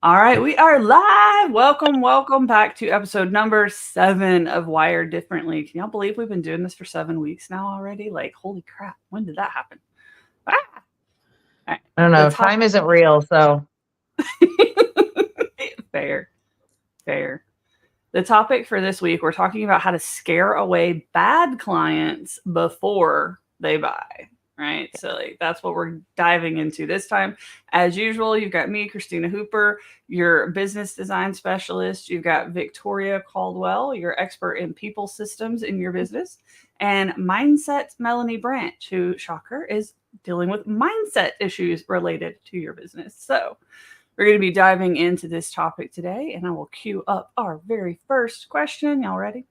All right, we are live. Welcome back to episode number 7 of Wired Differently. Can y'all believe we've been doing this for 7 weeks now already? Like, holy crap, when did that happen? Ah! All right. I don't know. Time isn't real, so. Fair. The topic for this week, we're talking about how to scare away bad clients before they buy. Right. So like that's what we're diving into this time. As usual, you've got me, Christina Hooper, your business design specialist. You've got Victoria Caldwell, your expert in people systems in your business, and mindset Melanie Branch, who, shocker, is dealing with mindset issues related to your business. So we're going to be diving into this topic today, and I will queue up our very first question. Y'all ready?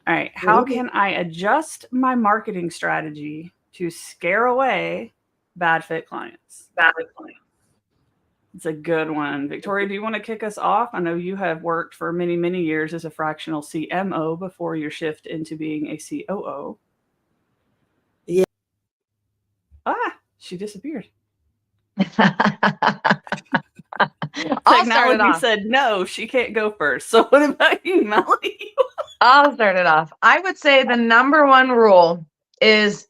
All right. How can I adjust my marketing strategy to scare away bad fit clients? It's a good one. Victoria, do you want to kick us off? I know you have worked for many, many years as a fractional CMO before your shift into being a COO. Yeah. She disappeared. I'll start it Technology off. said no, she can't go first. So what about you, Melanie? I'll start it off. I would say the number one rule is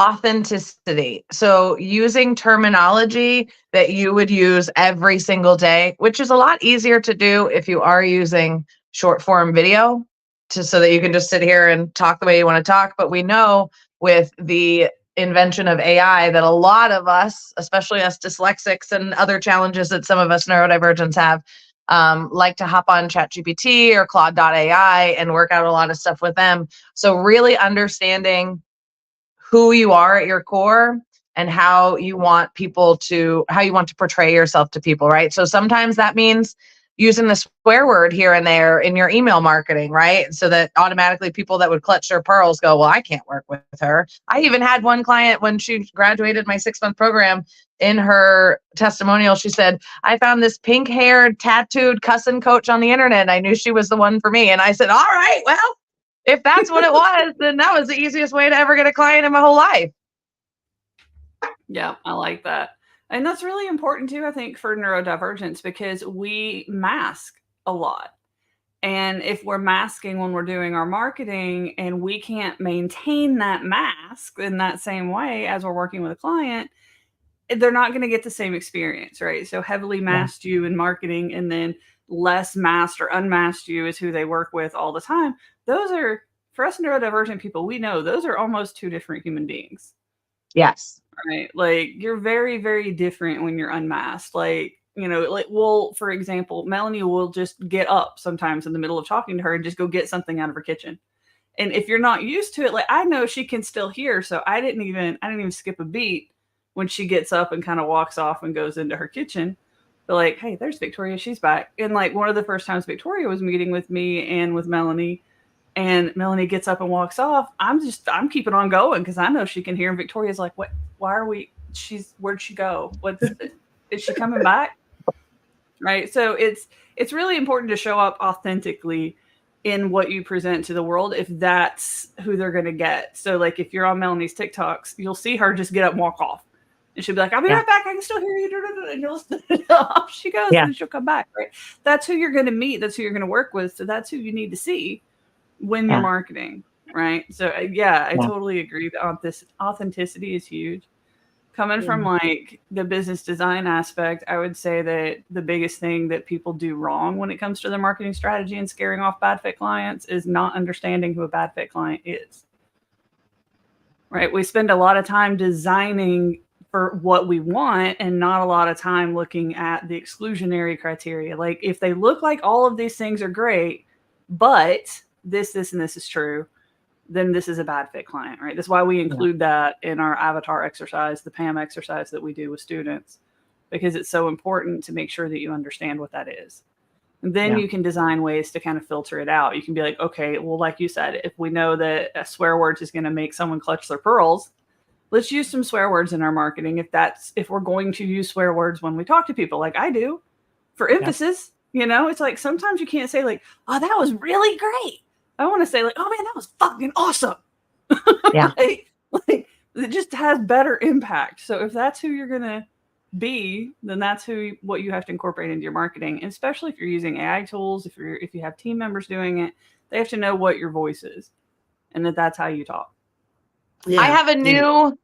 authenticity. So using terminology that you would use every single day, which is a lot easier to do if you are using short form video so that you can just sit here and talk the way you want to talk. But we know with the invention of AI that a lot of us, especially us dyslexics and other challenges that some of us neurodivergents have, like to hop on ChatGPT or Claude.ai and work out a lot of stuff with them. So really understanding who you are at your core and how you want to portray yourself to people, right? So sometimes that means using the swear word here and there in your email marketing, right? So that automatically people that would clutch their pearls go, well, I can't work with her. I even had one client when she graduated my 6-month program. In her testimonial, she said, I found this pink-haired, tattooed cussing coach on the internet. And I knew she was the one for me. And I said, all right, well, if that's what it was, then that was the easiest way to ever get a client in my whole life. Yeah, I like that. And that's really important too, I think, for neurodivergence because we mask a lot. And if we're masking when we're doing our marketing and we can't maintain that mask in that same way as we're working with a client, they're not going to get the same experience, right? So heavily masked you in marketing and then less masked or unmasked you is who they work with all the time. Those are, for us neurodivergent people, we know those are almost two different human beings. Yes. Right. Like you're very, very different when you're unmasked. Like, like, well, for example, Melanie will just get up sometimes in the middle of talking to her and just go get something out of her kitchen. And if you're not used to it, like I know she can still hear. So I didn't even skip a beat when she gets up and kind of walks off and goes into her kitchen. But like, hey, there's Victoria. She's back. And like one of the first times Victoria was meeting with me and with Melanie, and Melanie gets up and walks off, I'm keeping on going because I know she can hear. And Victoria's like, what? Why are we? Where'd she go? Is she coming back? Right. So it's really important to show up authentically in what you present to the world if that's who they're going to get. So like if you're on Melanie's TikToks, you'll see her just get up and walk off. And she'll be like, I'll be right back. I can still hear you. And off she goes and she'll come back. Right. That's who you're going to meet. That's who you're going to work with. So that's who you need to see when you're marketing. Right. So I totally agree that this authenticity is huge. Coming from like the business design aspect, I would say that the biggest thing that people do wrong when it comes to their marketing strategy and scaring off bad fit clients is not understanding who a bad fit client is. Right? We spend a lot of time designing for what we want and not a lot of time looking at the exclusionary criteria. Like if they look like all of these things are great, but this, and this is true, then this is a bad fit client, right? That's why we include that in our avatar exercise, the PAM exercise that we do with students, because it's so important to make sure that you understand what that is. And then you can design ways to kind of filter it out. You can be like, okay, well, like you said, if we know that a swear word is going to make someone clutch their pearls, let's use some swear words in our marketing. If we're going to use swear words when we talk to people, like I do, for emphasis, it's like sometimes you can't say like, oh, that was really great. I want to say like, oh man, that was fucking awesome. Yeah. like it just has better impact. So if that's who you're going to B, then that's what you have to incorporate into your marketing, and especially if you're using AI tools, if you have team members doing it, they have to know what your voice is and that's how you talk. I have a new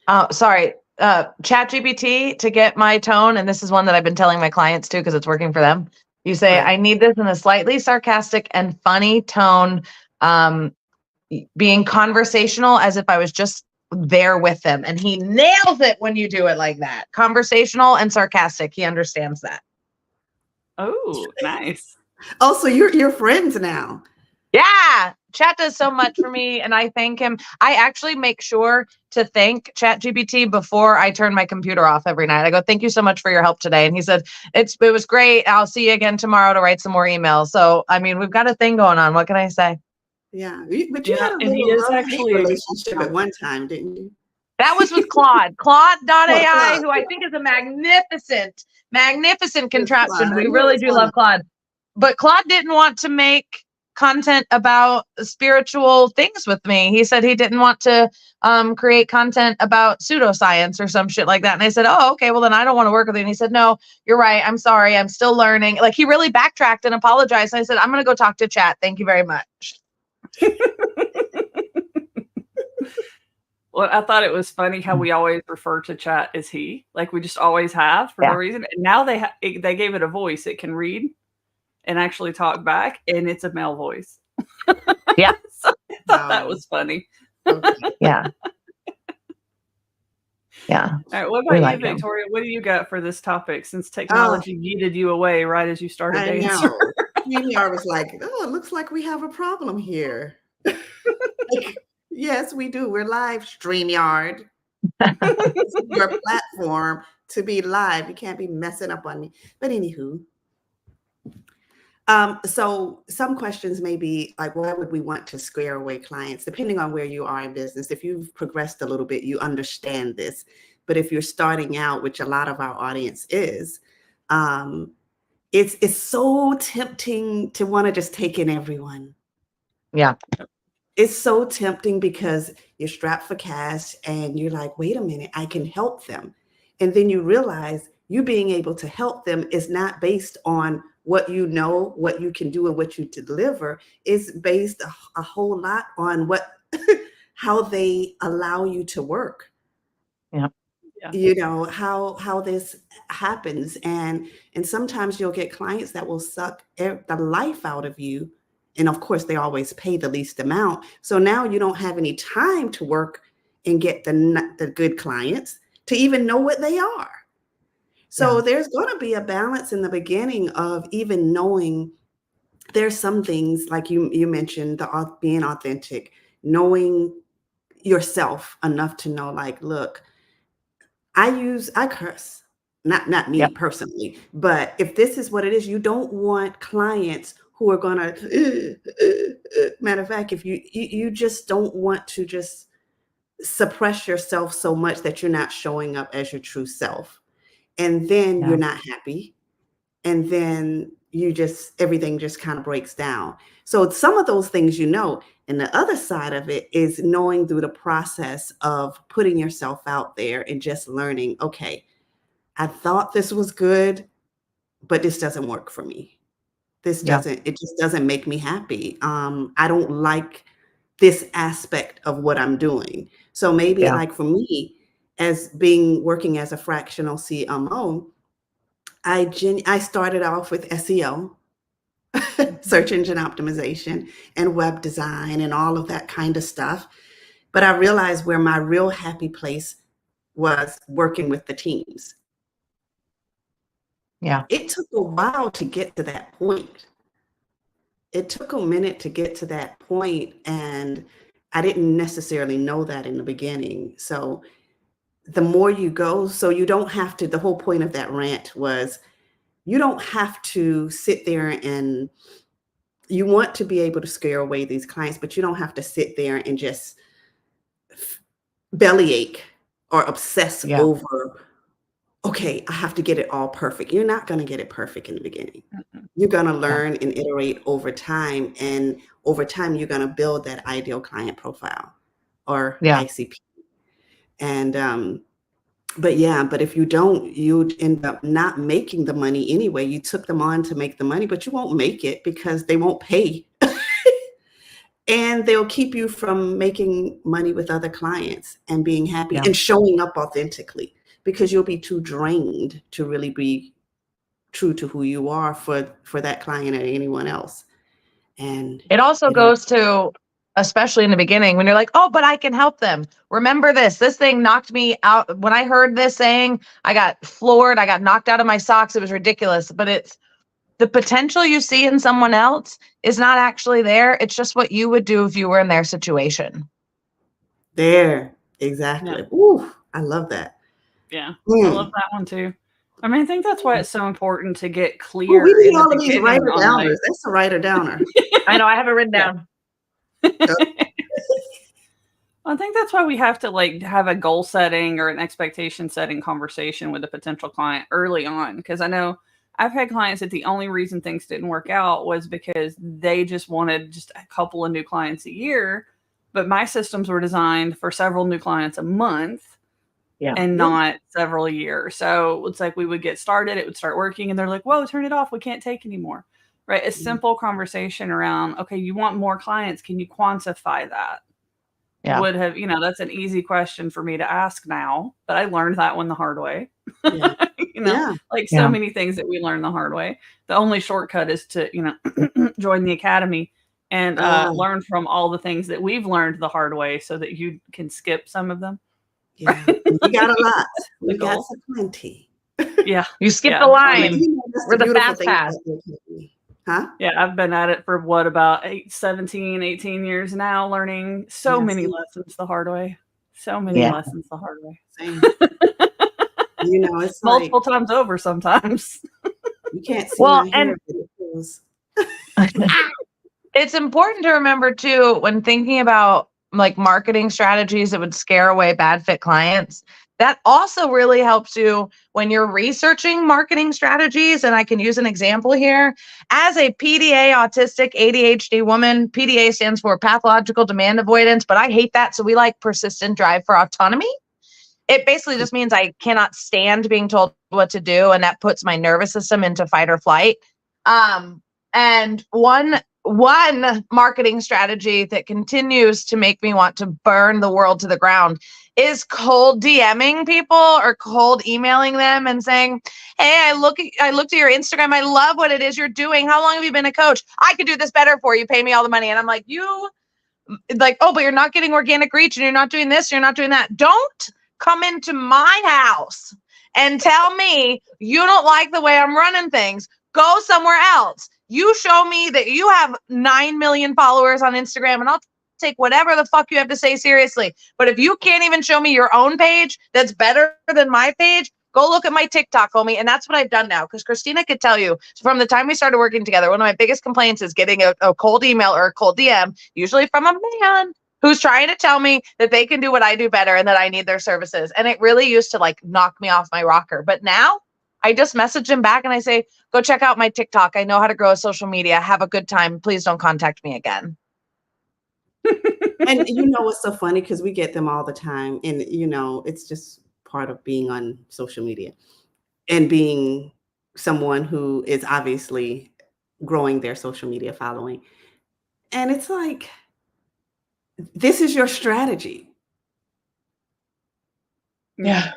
chat GPT to get my tone, and this is one that I've been telling my clients too because it's working for them. You say, I need this in a slightly sarcastic and funny tone, being conversational as if I was just there with them. And he nails it when you do it like that. Conversational and sarcastic. He understands that. Oh, nice. Oh, so you're friends now. Yeah. Chat does so much for me, and I thank him. I actually make sure to thank ChatGPT before I turn my computer off every night. I go, thank you so much for your help today. And he said, it was great. I'll see you again tomorrow to write some more emails. So, I mean, we've got a thing going on. What can I say? Yeah, but you had a little love-hate relationship at one time, didn't you? That was with Claude. Claude.ai, who I think is a magnificent contraption. We really do love Claude. But Claude didn't want to make content about spiritual things with me. He said he didn't want to create content about pseudoscience or some shit like that. And I said, oh, okay, well then I don't want to work with you. And he said, no, you're right. I'm sorry. I'm still learning. Like, he really backtracked and apologized. And I said, I'm going to go talk to chat. Thank you very much. Well, I thought it was funny how we always refer to chat as he, like we just always have for no reason. And now they gave it a voice. It can read and actually talk back, and it's a male voice. Yeah. So I thought that was funny. Yeah. Yeah. All right. What about you, Victoria? What do you got for this topic, since technology yeeted you away right as you started to answer? I was like, oh, it looks like we have a problem here. Yes, we do. We're live, StreamYard. Your platform to be live. You can't be messing up on me. But anywho, so some questions may be like, why would we want to scare away clients? Depending on where you are in business. If you've progressed a little bit, you understand this. But if you're starting out, which a lot of our audience is, it's so tempting to want to just take in everyone. Yeah. It's so tempting because you're strapped for cash and you're like, wait a minute, I can help them. And then you realize you being able to help them is not based on what you know, what you can do, and what you deliver. Is based a whole lot on how they allow you to work. Yeah. You know, how this happens. And sometimes you'll get clients that will suck the life out of you. And of course, they always pay the least amount. So now you don't have any time to work and get the good clients to even know what they are. So there's going to be a balance in the beginning of even knowing there's some things like you mentioned, being authentic, knowing yourself enough to know, like, look, I curse, not me personally, but if this is what it is, you don't want clients who are going to, matter of fact, if you just don't want to just suppress yourself so much that you're not showing up as your true self. And then you're not happy. And then everything just kind of breaks down. So some of those things, and the other side of it is knowing through the process of putting yourself out there and just learning, okay, I thought this was good, but this doesn't work for me. It just doesn't make me happy. I don't like this aspect of what I'm doing. So maybe like for me, as working as a fractional CMO, I started off with SEO, search engine optimization, and web design and all of that kind of stuff. But I realized where my real happy place was working with the teams. Yeah. It took a while to get to that point. It took a minute to get to that point, and I didn't necessarily know that in the beginning. So the more you go, so you don't have to, the whole point of that rant was, you don't have to sit there and you want to be able to scare away these clients, but you don't have to sit there and just bellyache or obsess over, okay, I have to get it all perfect. You're not going to get it perfect in the beginning. You're going to learn and iterate over time. And over time, you're going to build that ideal client profile or ICP. And But yeah, but if you don't, you end up not making the money anyway. You took them on to make the money, but you won't make it because they won't pay. And they'll keep you from making money with other clients and being happy Yeah. and showing up authentically, because you'll be too drained to really be true to who you are for that client or anyone else. And It also goes to, especially in the beginning, when you're like, oh, but I can help them. Remember this. This thing knocked me out. When I heard this saying, I got floored. I got knocked out of my socks. It was ridiculous. But it's the potential you see in someone else is not actually there. It's just what you would do if you were in their situation. there, exactly. Ooh, I love that. Yeah, I Mm. love that one too. I mean, I think that's why it's so important to get Ooh, clear we need in the all of these beginning writer on, downers. like, That's a writer downer. I know. I have it written down. I think that's why we have to like have a goal setting or an expectation setting conversation with a potential client early on. Because I know I've had clients that the only reason things didn't work out was because they just wanted just a couple of new clients a year. But my systems were designed for several new clients a month and not several years. So it's like we would get started, it would start working, and they're like, whoa, turn it off. We can't take anymore. Right. A simple conversation around, okay, you want more clients. Can you quantify that? Yeah. Would have, that's an easy question for me to ask now, but I learned that one the hard way. Yeah. Like so many things that we learn the hard way. The only shortcut is to, join the academy and learn from all the things that we've learned the hard way so that you can skip some of them. Yeah. We got a lot. We got goal. some plenty. Yeah. You skipped the line. That's We're the beautiful fast thing pass. about the academy. Huh? Yeah, I've been at it for about 17, 18 years now, learning so many lessons the hard way. So many lessons the hard way. Same. It's multiple times over sometimes. You can't see my hair, but it feels. It's important to remember too, when thinking about like marketing strategies that would scare away bad fit clients, that also really helps you when you're researching marketing strategies. And I can use an example here. As a PDA autistic ADHD woman, PDA stands for pathological demand avoidance, but I hate that. So we like persistent drive for autonomy. It basically just means I cannot stand being told what to do, and that puts my nervous system into fight or flight. And one marketing strategy that continues to make me want to burn the world to the ground is cold DMing people or cold emailing them and saying, hey, I looked at your Instagram. I love what it is you're doing. How long have you been a coach? I could do this better for you. Pay me all the money. And I'm like, oh, but you're not getting organic reach and you're not doing this, you're not doing that. Don't come into my house and tell me you don't like the way I'm running things. Go somewhere else. You show me that you have 9 million followers on Instagram and I'll take whatever the fuck you have to say seriously. But if you can't even show me your own page that's better than my page, go look at my TikTok, homie. And that's what I've done now. Because Christina could tell you, from the time we started working together, one of my biggest complaints is getting a cold email or a cold DM, usually from a man who's trying to tell me that they can do what I do better and that I need their services. And it really used to like knock me off my rocker. But now I just message him back and I say, go check out my TikTok. I know how to grow a social media. Have a good time. Please don't contact me again. And what's so funny, because we get them all the time. And, it's just part of being on social media and being someone who is obviously growing their social media following. And it's like, this is your strategy. Yeah.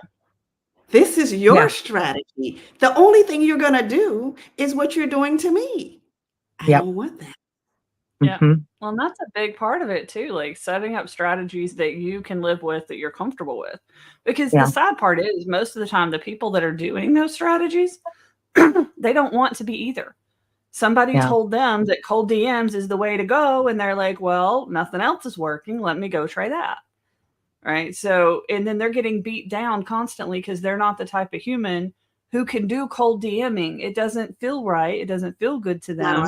This is your strategy. The only thing you're going to do is what you're doing to me. I don't want that. Yeah. Well, and that's a big part of it too, like setting up strategies that you can live with, that you're comfortable with. Because the sad part is most of the time, the people that are doing those strategies, they don't want to be either. Somebody told them that cold DMs is the way to go. And they're like, well, nothing else is working. Let me go try that. Right. So, and then they're getting beat down constantly because they're not the type of human who can do cold DMing. It doesn't feel right. It doesn't feel good to them.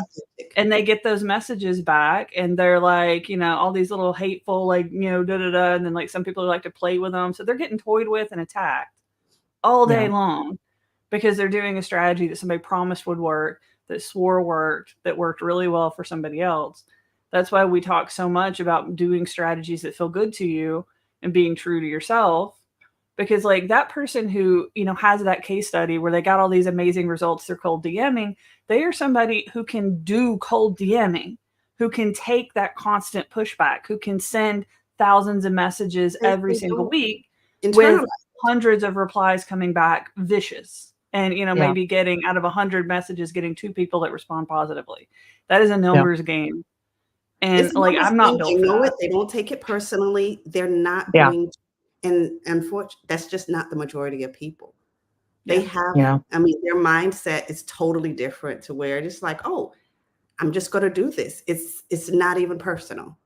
And they get those messages back and they're like, all these little hateful, like, And then like some people like to play with them. So they're getting toyed with and attacked all day long because they're doing a strategy that somebody promised would work, that swore worked, that worked really well for somebody else. That's why we talk so much about doing strategies that feel good to you and being true to yourself, because like that person who, you know, has that case study where they got all these amazing results through cold DMing, they are somebody who can do cold DMing, who can take that constant pushback, who can send thousands of messages every single week with hundreds of replies coming back vicious. And, you know, maybe getting out of 100 messages, getting 2 people that respond positively. That is a numbers game. And like, I'm not built for that. They don't take it personally. They're not going to, and unfortunately, that's just not the majority of people. They have, I mean, their mindset is totally different to where it's like, oh, I'm just going to do this. It's not even personal.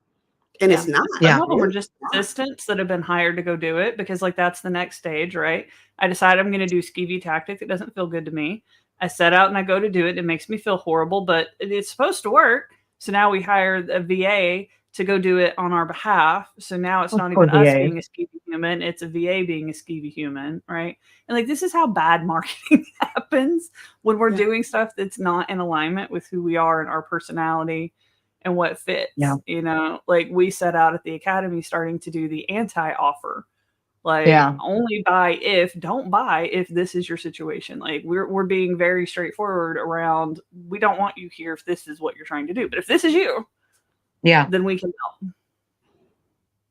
And it's not. Some of them are just assistants that have been hired to go do it because like that's the next stage, right? I decide I'm going to do skeevy tactic. It doesn't feel good to me. I set out and I go to do it. It makes me feel horrible, but it's supposed to work. So now we hire a VA to go do it on our behalf. So now it's not even us being a skeevy human. It's a VA being a skeevy human, right? And like, this is how bad marketing happens when we're doing stuff that's not in alignment with who we are and our personality and what fits. You know, like we set out at the academy starting to do the anti-offer. Like only buy if, don't buy if this is your situation. Like we're being very straightforward around, we don't want you here if this is what you're trying to do. But if this is you, then we can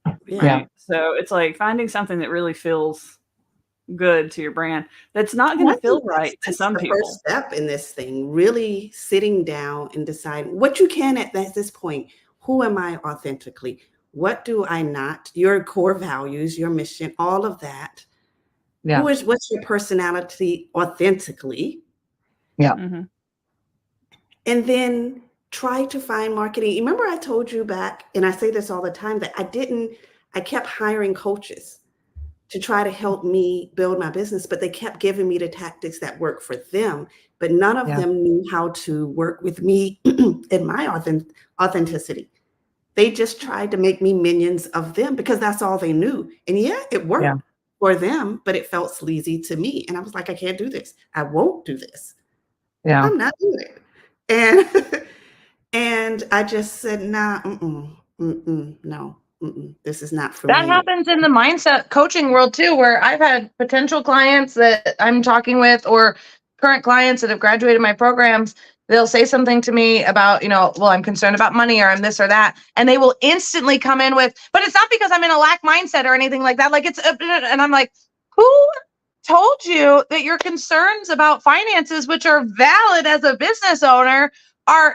help. Right? So it's like finding something that really feels good to your brand. That's not going to feel right to some people. First step in this thing, really sitting down and deciding what you can at this point. Who am I authentically? What do I not? Your core values, your mission, all of that. What's your personality authentically? And then try to find marketing. Remember I told you back, and I say this all the time, that I kept hiring coaches to try to help me build my business, but they kept giving me the tactics that work for them, but none of them knew how to work with me in my authenticity. They just tried to make me minions of them because that's all they knew. And it worked for them, but it felt sleazy to me. And I was like, I can't do this. I won't do this. I'm not doing it. And I just said, nah, no, this is not for me. That happens in the mindset coaching world too, where I've had potential clients that I'm talking with or current clients that have graduated my programs. They'll say something to me about, you know, well, I'm concerned about money or I'm this or that. And they will instantly come in with, but it's not because I'm in a lack mindset or anything like that. Like and I'm like, who told you that your concerns about finances, which are valid as a business owner,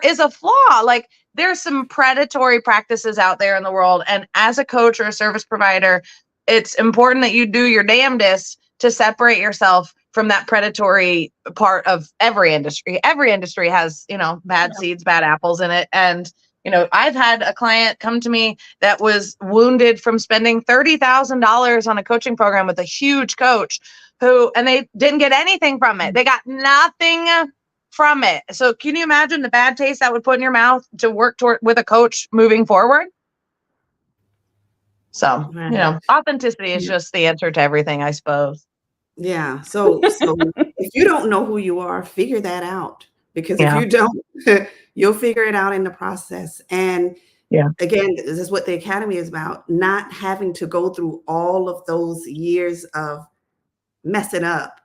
is a flaw? Like there's some predatory practices out there in the world. And as a coach or a service provider, it's important that you do your damnedest to separate yourself from that predatory part of every industry. Every industry has, you know, bad seeds, bad apples in it. And, you know, I've had a client come to me that was wounded from spending $30,000 on a coaching program with a huge coach and they didn't get anything from it. They got nothing from it. So can you imagine the bad taste that would put in your mouth to work with a coach moving forward? So, you know, authenticity is just the answer to everything, I suppose. Yeah. So if you don't know who you are, figure that out, because if you don't, you'll figure it out in the process. And again, this is what the academy is about, not having to go through all of those years of messing up.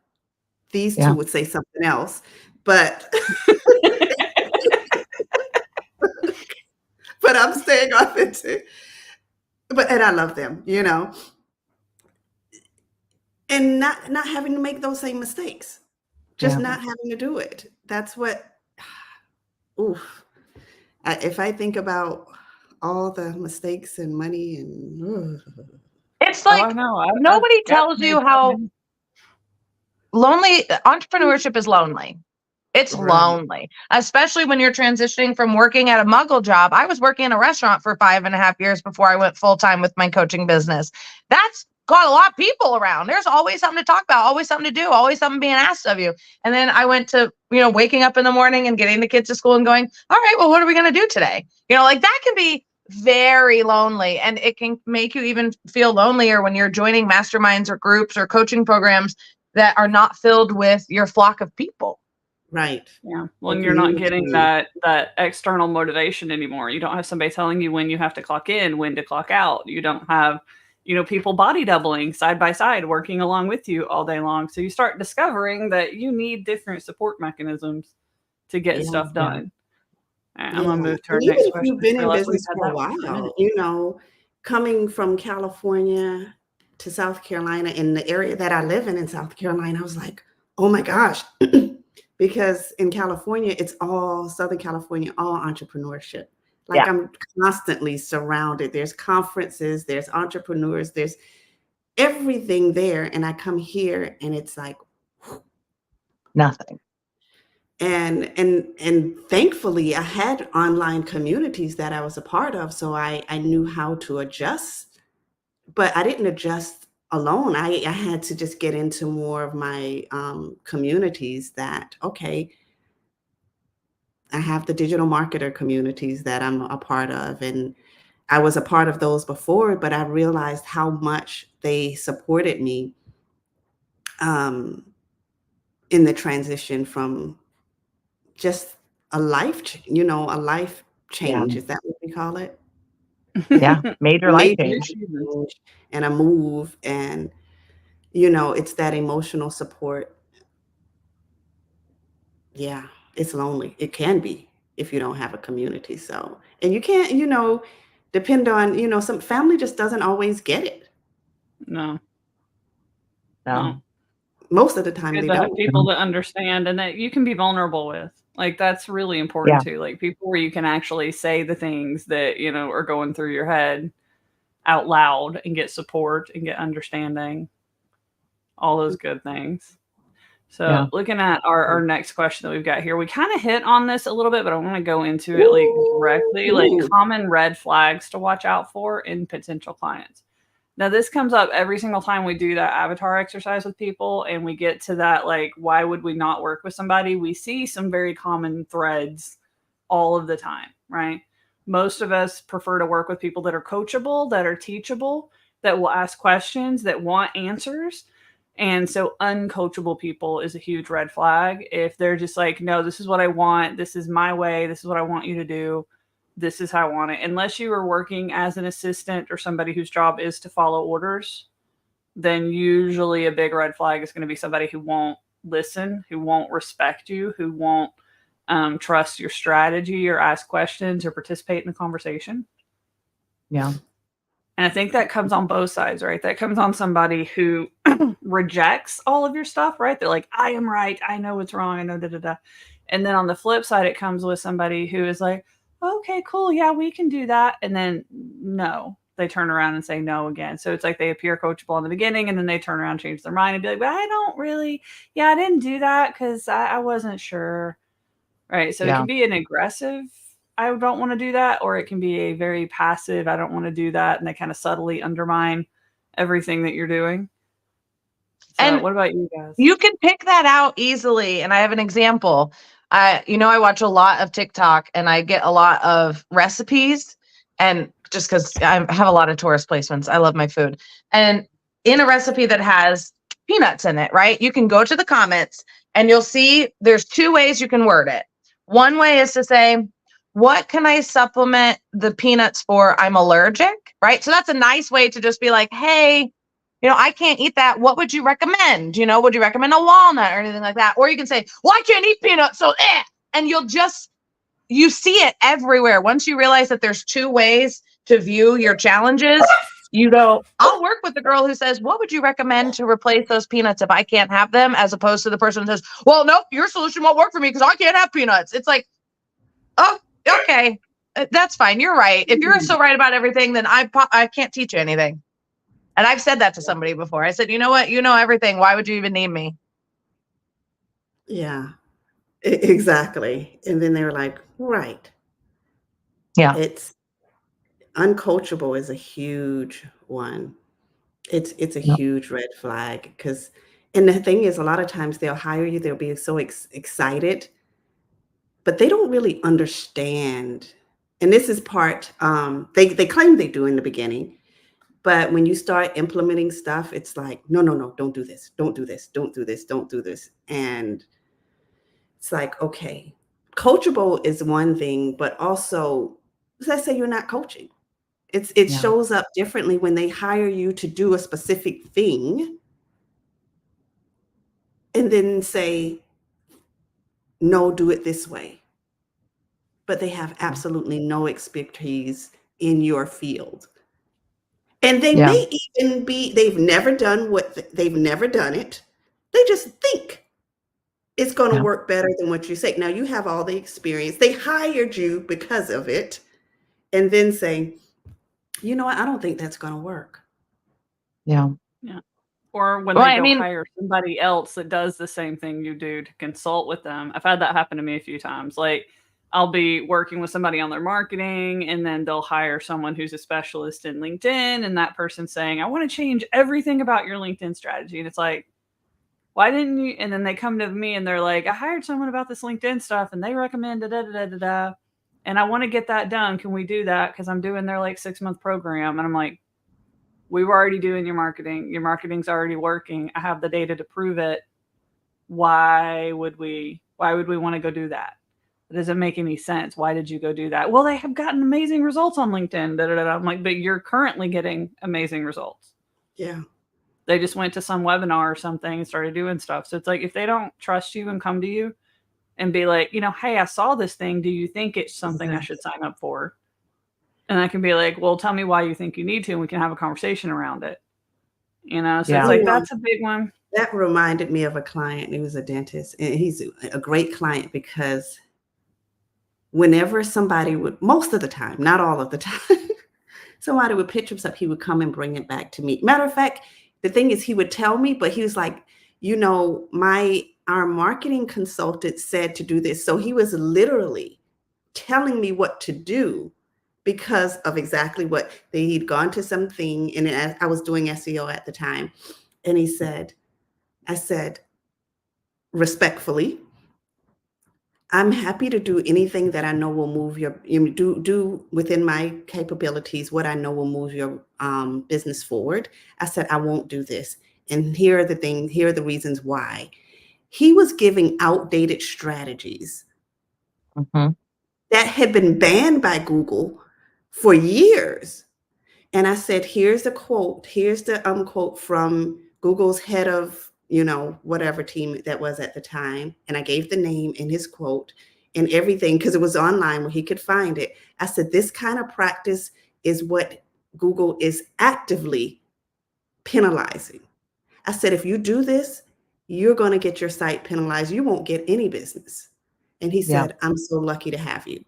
These two would say something else, but but I'm staying authentic. And I love them, you know. And not having to make those same mistakes, just not having to do it. That's what, if I think about all the mistakes and money and it's like nobody tells you how lonely entrepreneurship is. Lonely. It's lonely, especially when you're transitioning from working at a muggle job. I was working in a restaurant for 5.5 years before I went full time with my coaching business. That's got a lot of people around. There's always something to talk about, always something to do, always something being asked of you. And then I went to, you know, waking up in the morning and getting the kids to school and going, all right, well, what are we going to do today? You know, like that can be very lonely, and it can make you even feel lonelier when you're joining masterminds or groups or coaching programs that are not filled with your flock of people. Right. Yeah. Well, and you're not getting that external motivation anymore. You don't have somebody telling you when you have to clock in, when to clock out. You don't have, people body doubling side by side, working along with you all day long. So you start discovering that you need different support mechanisms to get Yeah. stuff done. All right, I'm Yeah. going to move to our And even next if question. you've been I in realize we've business had for a that one for a minute. while, coming from California to South Carolina, in the area that I live in South Carolina, I was like, oh my gosh. Because in California, it's all Southern California, all entrepreneurship. Like Yeah. I'm constantly surrounded. There's conferences, there's entrepreneurs, there's everything there. And I come here and it's like, Nothing. and thankfully I had online communities that I was a part of. So I knew how to adjust, but I didn't adjust alone. I had to just get into more of my communities that, okay, I have the digital marketer communities that I'm a part of. And I was a part of those before, but I realized how much they supported me um, in the transition from just a a life Yeah. change. Is that what we call it? Yeah. Major life Major change. change and a move. And, it's that emotional support. Yeah, it's lonely. It can be if you don't have a community. So, and you can't, depend on, some family just doesn't always get it. No, No. no. Most of the It's time good they to have don't. people that understand and that you can be vulnerable with. Like that's really important Yeah. too. Like people where you can actually say the things that, are going through your head out loud and get support and get understanding. All those good things. Yeah. So looking at our next question that we've got here, we kind of hit on this a little bit, but I want to go into it like directly, like Ooh. common red flags to watch out for in potential clients. Now, this comes up every single time we do that avatar exercise with people and we get to that, like, why would we not work with somebody? We see some very common threads all of the time, right? Most of us prefer to work with people that are coachable, that are teachable, that will ask questions, that want answers. And so, uncoachable people is a huge red flag. If they're just like, no, this is what I want, this is my way, this is what I want you to do, this is how I want it. Unless you are working as an assistant or somebody whose job is to follow orders, then usually a big red flag is going to be somebody who won't listen, who won't respect you, who won't trust your strategy or ask questions or participate in the conversation. Yeah. And I think that comes on both sides, right? That comes on somebody who rejects all of your stuff, right? They're like, I am right. I know what's wrong. I know da da da. And then on the flip side, it comes with somebody who is like, okay, cool. Yeah, we can do that. And then no, they turn around and say no again. So it's like they appear coachable in the beginning and then they turn around, change their mind and be like, but I don't really, I didn't do that because I wasn't sure. Right. So it Yeah. can be an aggressive, I don't want to do that, or it can be a very passive, I don't want to do that. And they kind of subtly undermine everything that you're doing. So And what about you guys? you can pick that out easily. And I have an example. I watch a lot of TikTok and I get a lot of recipes, and just because I have a lot of tourist placements, I love my food. And in a recipe that has peanuts in it, right? You can go to the comments and you'll see there's two ways you can word it. One way is to say, what can I supplement the peanuts for? I'm allergic, right? So that's a nice way to just be like, hey, I can't eat that. What would you recommend? Would you recommend a walnut or anything like that? Or you can say, well, I can't eat peanuts, so eh. And you see it everywhere. Once you realize that there's two ways to view your challenges, you go, I'll work with the girl who says, what would you recommend to replace those peanuts if I can't have them? As opposed to the person who says, well, nope, your solution won't work for me because I can't have peanuts. It's like, oh, okay, that's fine. You're right. If you're so right about everything, then I can't teach you anything. And I've said that to somebody before. I said, you know what? You know everything. Why would you even need me? Yeah, exactly. And then they were like, right. Yeah. It's uncoachable is a huge one. It's a Yeah. huge red flag because, and the thing is, a lot of times they'll hire you, they'll be so excited, but they don't really understand. And this is part, they claim they do in the beginning, but when you start implementing stuff, it's like, no, no, no, don't do this, don't do this, don't do this, don't do this. And it's like, okay, coachable is one thing, but also, let's say you're not coaching. It shows up differently when they hire you to do a specific thing and then say, no, do it this way. But they have absolutely no expertise in your field. And they may even be, they've never done it. They just think it's going to work better than what you say. Now you have all the experience. They hired you because of it. And then say, you know what? I don't think that's going to work. Yeah. Or when they go hire somebody else that does the same thing you do to consult with them. I've had that happen to me a few times. Like I'll be working with somebody on their marketing and then they'll hire someone who's a specialist in LinkedIn and that person's saying, I want to change everything about your LinkedIn strategy. And it's like, why didn't you? And then they come to me and they're like, I hired someone about this LinkedIn stuff and they recommended da. And I want to get that done. Can we do that? Because I'm doing their like 6-month program. And I'm like, we were already doing your marketing. Your marketing's already working. I have the data to prove it. Why would we want to go do that? It doesn't make any sense. Why did you go do that? Well, they have gotten amazing results on LinkedIn. I'm like, but you're currently getting amazing results. Yeah. They just went to some webinar or something and started doing stuff. So it's like, if they don't trust you and come to you and be like, hey, I saw this thing. Do you think it's something I should sign up for? And I can be like, well, tell me why you think you need to, and we can have a conversation around it. So it's like, that's a big one. That reminded me of a client who was a dentist, and he's a great client because whenever somebody would, most of the time, not all of the time, somebody would pitch himself, he would come and bring it back to me. Matter of fact, the thing is, he would tell me, but he was like, our marketing consultant said to do this. So he was literally telling me what to do because of exactly what he'd gone to something. And I was doing SEO at the time. And I said, respectfully, I'm happy to do anything that I know will move do within my capabilities, what I know will move your business forward. I said, I won't do this. And here are the reasons why. He was giving outdated strategies that had been banned by Google for years. And I said, here's the quote quote from Google's head of, whatever team that was at the time. And I gave the name and his quote and everything because it was online where he could find it. I said, this kind of practice is what Google is actively penalizing. I said, if you do this, you're going to get your site penalized. You won't get any business. And he said, I'm so lucky to have you.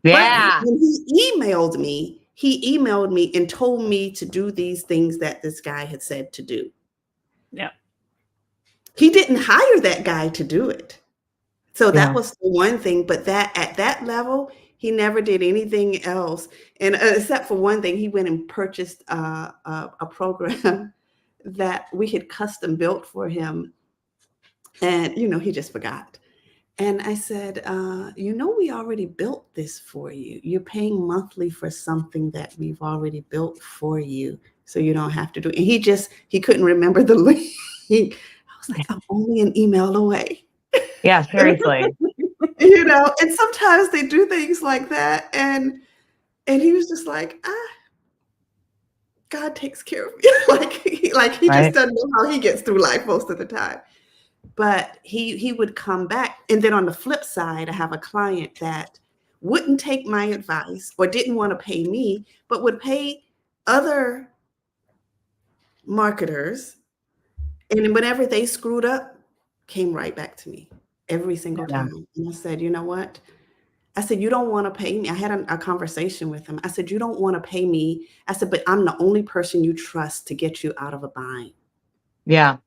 Yeah. But when he emailed me and told me to do these things that this guy had said to do. Yeah. He didn't hire that guy to do it. So that was the one thing, but that at that level, he never did anything else. And except for one thing, he went and purchased a program that we had custom built for him. And, he just forgot. And I said, we already built this for you. You're paying monthly for something that we've already built for you. So you don't have to do it. And he couldn't remember the link. I was like, I'm only an email away. Yeah, seriously. And sometimes they do things like that. And he was just like, God takes care of me. he just doesn't know how he gets through life most of the time. But he would come back. And then on the flip side, I have a client that wouldn't take my advice or didn't want to pay me, but would pay other marketers. And whenever they screwed up, came right back to me every single time. And I said, you know what? I said, you don't want to pay me. I had a conversation with him. I said, you don't want to pay me. I said, but I'm the only person you trust to get you out of a bind. Yeah.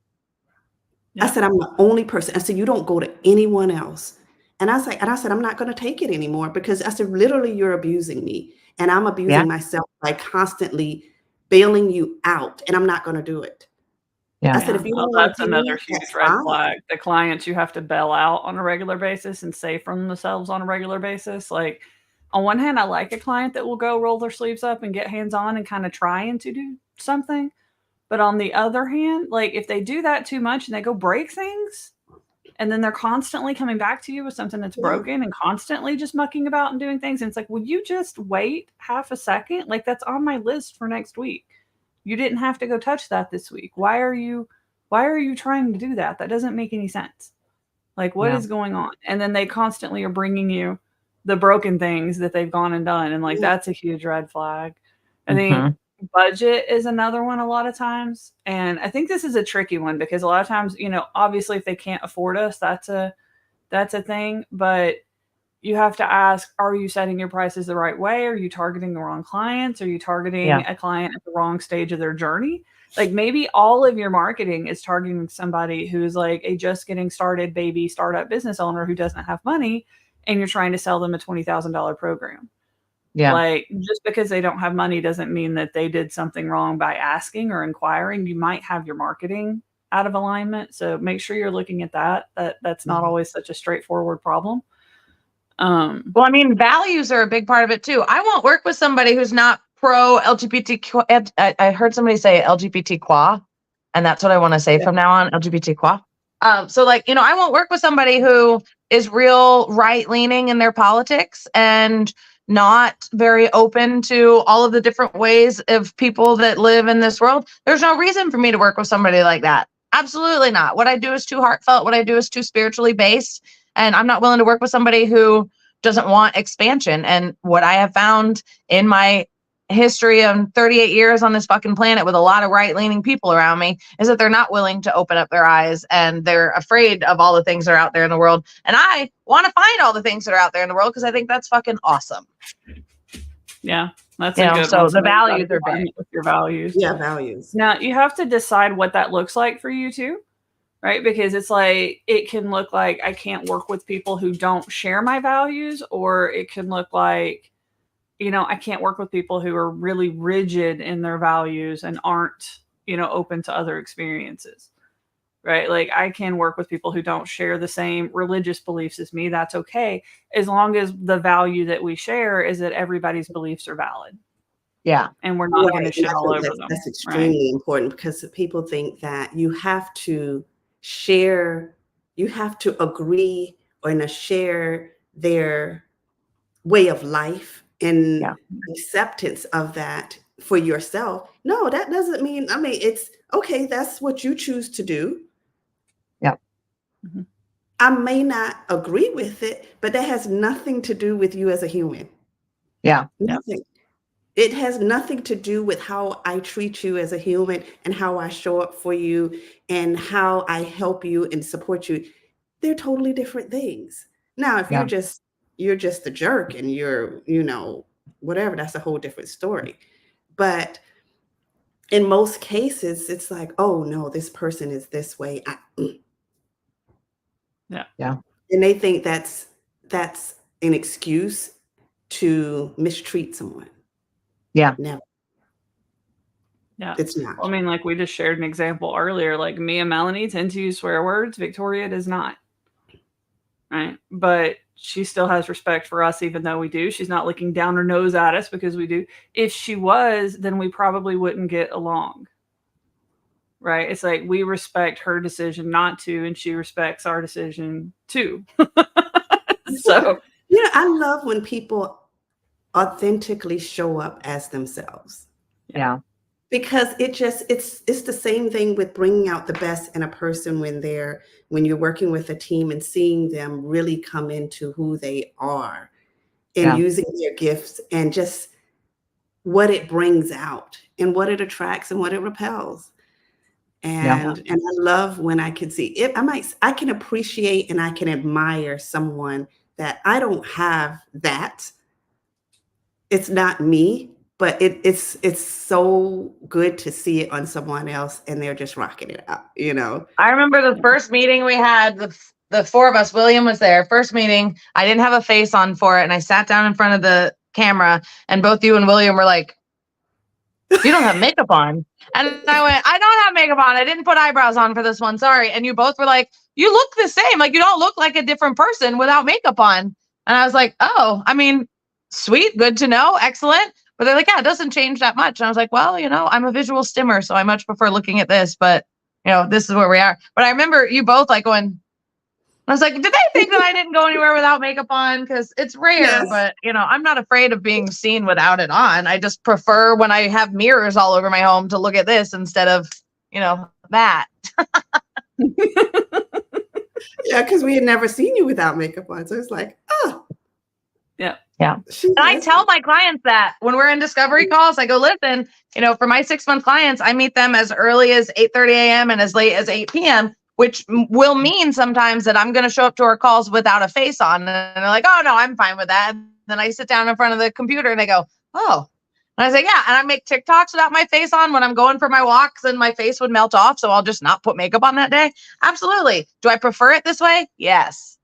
I said, I'm the only person. I said, you don't go to anyone else. And I said, I'm not going to take it anymore because I said, literally, you're abusing me and I'm abusing myself by constantly bailing you out, and I'm not going to do it. Yeah. I said, if you don't want That's to pay another me, huge that's red fine. flag. The clients you have to bail out on a regular basis and say from themselves on a regular basis. Like, on one hand, I like a client that will go roll their sleeves up and get hands-on and kind of trying to do something. But on the other hand, like if they do that too much and they go break things and then they're constantly coming back to you with something that's broken and constantly just mucking about and doing things. And it's like, would you just wait half a second? Like, that's on my list for next week. You didn't have to go touch that this week. Why are you trying to do that? That doesn't make any sense. Like, what is going on? And then they constantly are bringing you the broken things that they've gone and done. And like, that's a huge red flag. I think budget is another one a lot of times. And I think this is a tricky one because a lot of times, you know, obviously if they can't afford us, that's a thing. But you have to ask, are you setting your prices the right way? Are you targeting the wrong clients? Are you targeting a client at the wrong stage of their journey? Like maybe all of your marketing is targeting somebody who's like a just getting started baby startup business owner who doesn't have money, and you're trying to sell them a $20,000 program. Yeah. Like just because they don't have money doesn't mean that they did something wrong by asking or inquiring. You might have your marketing out of alignment. So make sure you're looking at that. That's not always such a straightforward problem. Well, I mean, values are a big part of it too. I won't work with somebody who's not pro LGBTQ. I heard somebody say LGBTQ, and that's what I want to say from now on, LGBTQ. So like, you know, I won't work with somebody who is real right leaning in their politics and not very open to all of the different ways of people that live in this world. There's no reason for me to work with somebody like that. Absolutely not. What I do is too heartfelt. What I do is too spiritually based. And I'm not willing to work with somebody who doesn't want expansion. And what I have found in my history of 38 years on this fucking planet with a lot of right-leaning people around me is that they're not willing to open up their eyes, and they're afraid of all the things that are out there in the world. And I want to find all the things that are out there in the world because I think that's fucking awesome. Yeah, that's a good so one. The values are big. With your values. Yeah, values. Now you have to decide what that looks like for you too. Right? Because it's like, it can look like I can't work with people who don't share my values, or it can look like, you know, I can't work with people who are really rigid in their values and aren't, you know, open to other experiences. Right? Like I can work with people who don't share the same religious beliefs as me. That's okay. As long as the value that we share is that everybody's beliefs are valid. Yeah. And we're not going to shit all over them. That's extremely important because people think that you have to share, you have to agree or share their way of life and acceptance of that for yourself. No, that doesn't mean, I mean, it's okay. That's what you choose to do. Yeah. I may not agree with it, but that has nothing to do with you as a human. Yeah. Nothing. It has nothing to do with how I treat you as a human and how I show up for you and how I help you and support you. They're totally different things. Now, if you're just a jerk and you're, you know, whatever, that's a whole different story. But in most cases, it's like, oh no, this person is this way. Yeah. And they think that's an excuse to mistreat someone. Yeah. Never. Yeah. It's not. Well, I mean, like we just shared an example earlier, like me and Melanie tend to use swear words. Victoria does not. Right. But she still has respect for us, even though we do. She's not looking down her nose at us because we do. If she was, then we probably wouldn't get along. Right. It's like we respect her decision not to, and she respects our decision to. So, you know, I love when people authentically show up as themselves. Yeah. Because it's the same thing with bringing out the best in a person when you're working with a team and seeing them really come into who they are and using their gifts and just what it brings out and what it attracts and what it repels. And I love when I can see it. I can appreciate and I can admire someone that I don't have that. It's not me, but it's so good to see it on someone else and they're just rocking it out, you know. I remember the first meeting we had, the four of us, William was there, first meeting. I didn't have a face on for it. And I sat down in front of the camera and both you and William were like, you don't have makeup on. And I went, I don't have makeup on. I didn't put eyebrows on for this one. Sorry. And you both were like, you look the same. Like you don't look like a different person without makeup on. And I was like, oh, I mean, sweet. Good to know. Excellent. But they're like, yeah, it doesn't change that much. And I was like, well, you know, I'm a visual stimmer, so I much prefer looking at this, but you know, this is where we are. But I remember you both like going, I was like, did they think that I didn't go anywhere without makeup on? Because it's rare, Yes. but I'm not afraid of being seen without it on. I just prefer when I have mirrors all over my home to look at this instead of, that. Yeah, because we had never seen you without makeup on. So it's like, oh. Yeah. Yeah. And I tell my clients that when we're in discovery calls, I go, listen, for my 6-month clients, I meet them as early as 8:30 a.m. and as late as 8 p.m., which will mean sometimes that I'm going to show up to our calls without a face on. And they're like, oh, no, I'm fine with that. And then I sit down in front of the computer and they go, oh. And I say, yeah. And I make TikToks without my face on when I'm going for my walks and my face would melt off. So I'll just not put makeup on that day. Absolutely. Do I prefer it this way? Yes.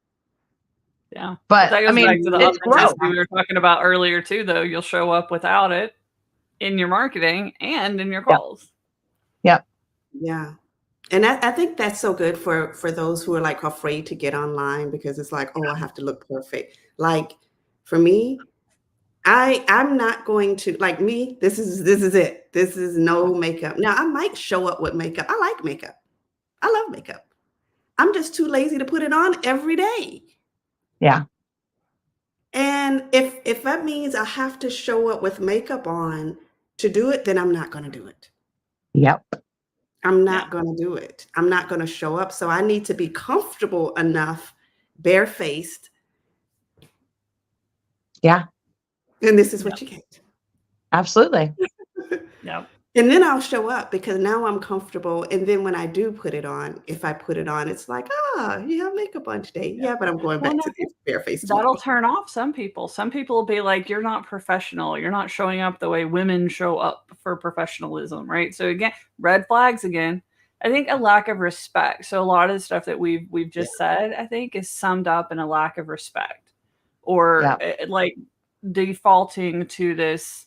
Yeah. But that goes back to the it's authenticity we were talking about earlier too, though. You'll show up without it in your marketing and in your calls. Yep. Yeah. And I think that's so good for those who are like afraid to get online because it's like, oh, I have to look perfect. Like for me, I'm not going to like me. This is it. This is no makeup. Now I might show up with makeup. I like makeup. I love makeup. I'm just too lazy to put it on every day. Yeah. And if that means I have to show up with makeup on to do it, then I'm not going to do it. Yep. I'm not going to do it. I'm not going to show up. So I need to be comfortable enough, barefaced. Yeah. And this is what you get. Absolutely. Yeah. And then I'll show up because now I'm comfortable. And then when I do put it on, if I put it on, it's like, you have makeup on today. Yeah, but I'm going back to the barefaced. That'll turn off some people. Some people will be like, you're not professional. You're not showing up the way women show up for professionalism, right? So again, red flags again. I think a lack of respect. So a lot of the stuff that we've just said, I think, is summed up in a lack of respect or like defaulting to this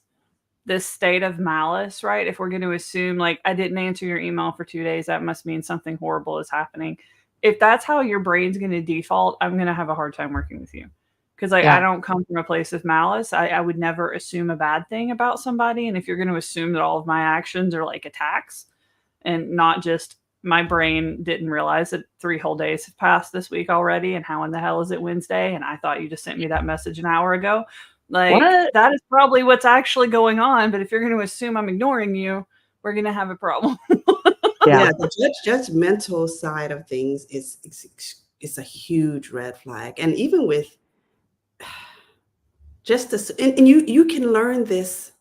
state of malice, right? If we're going to assume like I didn't answer your email for 2 days, that must mean something horrible is happening. If that's how your brain's going to default, I'm going to have a hard time working with you. Because I don't come from a place of malice. I would never assume a bad thing about somebody. And if you're going to assume that all of my actions are like attacks and not just my brain didn't realize that 3 whole days have passed this week already. And how in the hell is it Wednesday? And I thought you just sent me that message an hour ago. Like that is probably what's actually going on. But if you're going to assume I'm ignoring you, we're going to have a problem. The judgmental side of things is a huge red flag. And even with just this, and you can learn this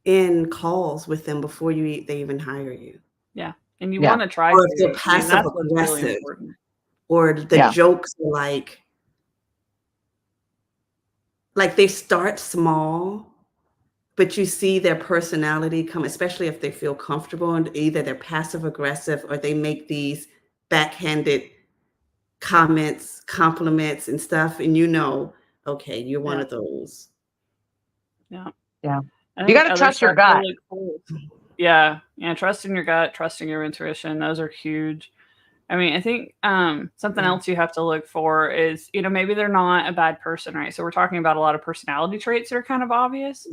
in calls with them before they even hire you. Yeah. And you want to try or if they're passive aggressive or the jokes are like they start small, but you see their personality come, especially if they feel comfortable, and either they're passive aggressive or they make these backhanded comments, compliments and stuff. And okay, you're one of those. Yeah. Yeah. You got to trust your gut. Yeah. Trusting your gut, trusting your intuition. Those are huge. I mean, I think something else you have to look for is, maybe they're not a bad person, right? So we're talking about a lot of personality traits that are kind of obvious,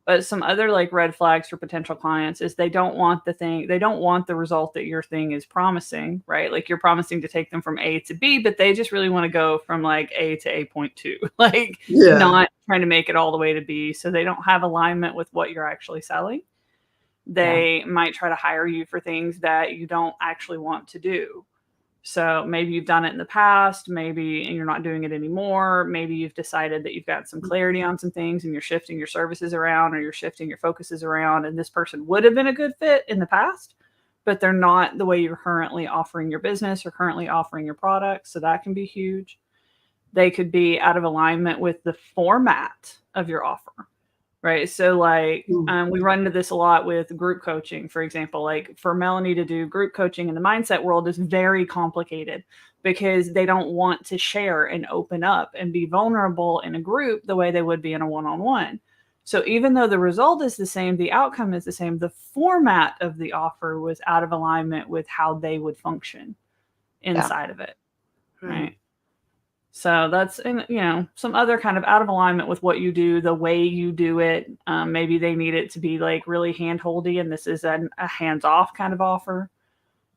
but some other like red flags for potential clients is they don't want the result that your thing is promising, right? Like you're promising to take them from A to B, but they just really want to go from like A to A.2, like not trying to make it all the way to B. So they don't have alignment with what you're actually selling. They might try to hire you for things that you don't actually want to do. So maybe you've done it in the past, maybe you're not doing it anymore. Maybe you've decided that you've got some clarity on some things and you're shifting your services around or you're shifting your focuses around. And this person would have been a good fit in the past, but they're not the way you're currently offering your business or currently offering your product. So that can be huge. They could be out of alignment with the format of your offer. Right. So like we run into this a lot with group coaching, for example. Like for Melanie to do group coaching in the mindset world is very complicated because they don't want to share and open up and be vulnerable in a group the way they would be in a one-on-one. So even though the result is the same, the outcome is the same, the format of the offer was out of alignment with how they would function inside of it. Right. So that's, some other kind of out of alignment with what you do, the way you do it. Maybe they need it to be like really hand-holdy and this is a hands-off kind of offer.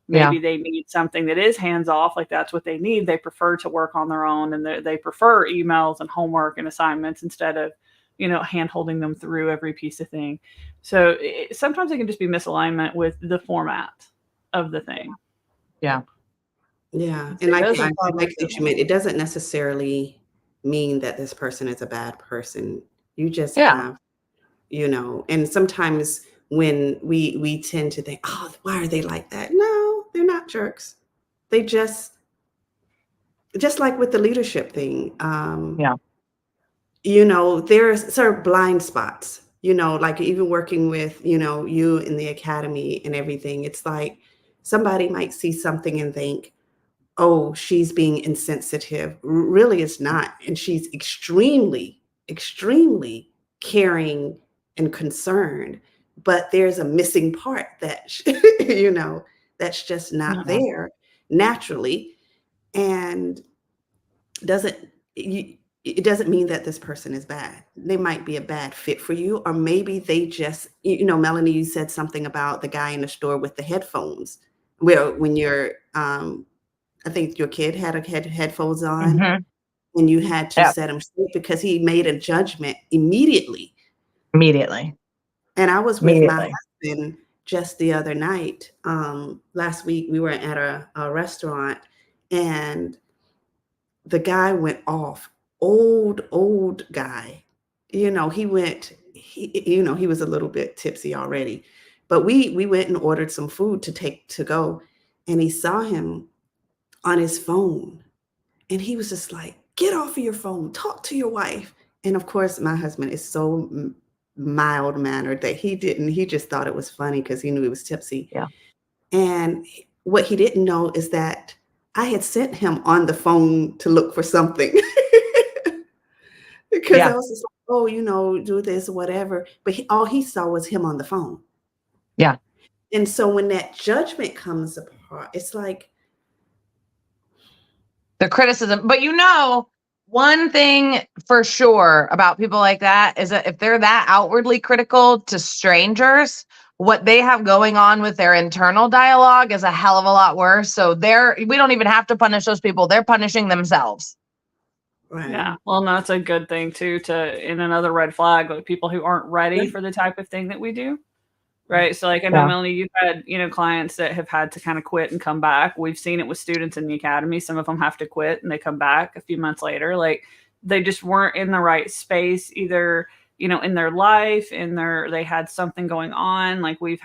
Maybe they need something that is hands off, like that's what they need. They prefer to work on their own, and they prefer emails and homework and assignments instead of, hand holding them through every piece of thing. So sometimes it can just be misalignment with the format of the thing. Yeah. And like that you made, it doesn't necessarily mean that this person is a bad person. You just have, and sometimes when we tend to think, oh, why are they like that? No, they're not jerks. They just like with the leadership thing. There's sort of blind spots, like even working with, you in the academy and everything. It's like somebody might see something and think, oh, she's being insensitive. Really, it's not. And she's extremely, extremely caring and concerned. But there's a missing part that, that's just not there naturally. And it doesn't mean that this person is bad. They might be a bad fit for you, or maybe they just, Melanie, you said something about the guy in the store with the headphones. Well, when you're, I think your kid had headphones on, and you had to set him straight because he made a judgment immediately. And I was with my husband just the other night. Last week we were at a restaurant, and the guy went off. Old guy. He was a little bit tipsy already. But we went and ordered some food to take to go, and he saw him on his phone, and he was just like, get off of your phone, talk to your wife. And of course, my husband is so mild mannered that he just thought it was funny because he knew he was tipsy. And what he didn't know is that I had sent him on the phone to look for something because I was just like, oh, do this, whatever. But all he saw was him on the phone. And so when that judgment comes apart, it's like, the criticism. But one thing for sure about people like that is that if they're that outwardly critical to strangers, what they have going on with their internal dialogue is a hell of a lot worse. So we don't even have to punish those people. They're punishing themselves. Right. Yeah. Well, and that's a good thing too, in another red flag, like people who aren't ready for the type of thing that we do. Right. So like I know, Melanie, you've had, clients that have had to kind of quit and come back. We've seen it with students in the academy. Some of them have to quit and they come back a few months later. Like they just weren't in the right space, either, in their life, they had something going on. Like we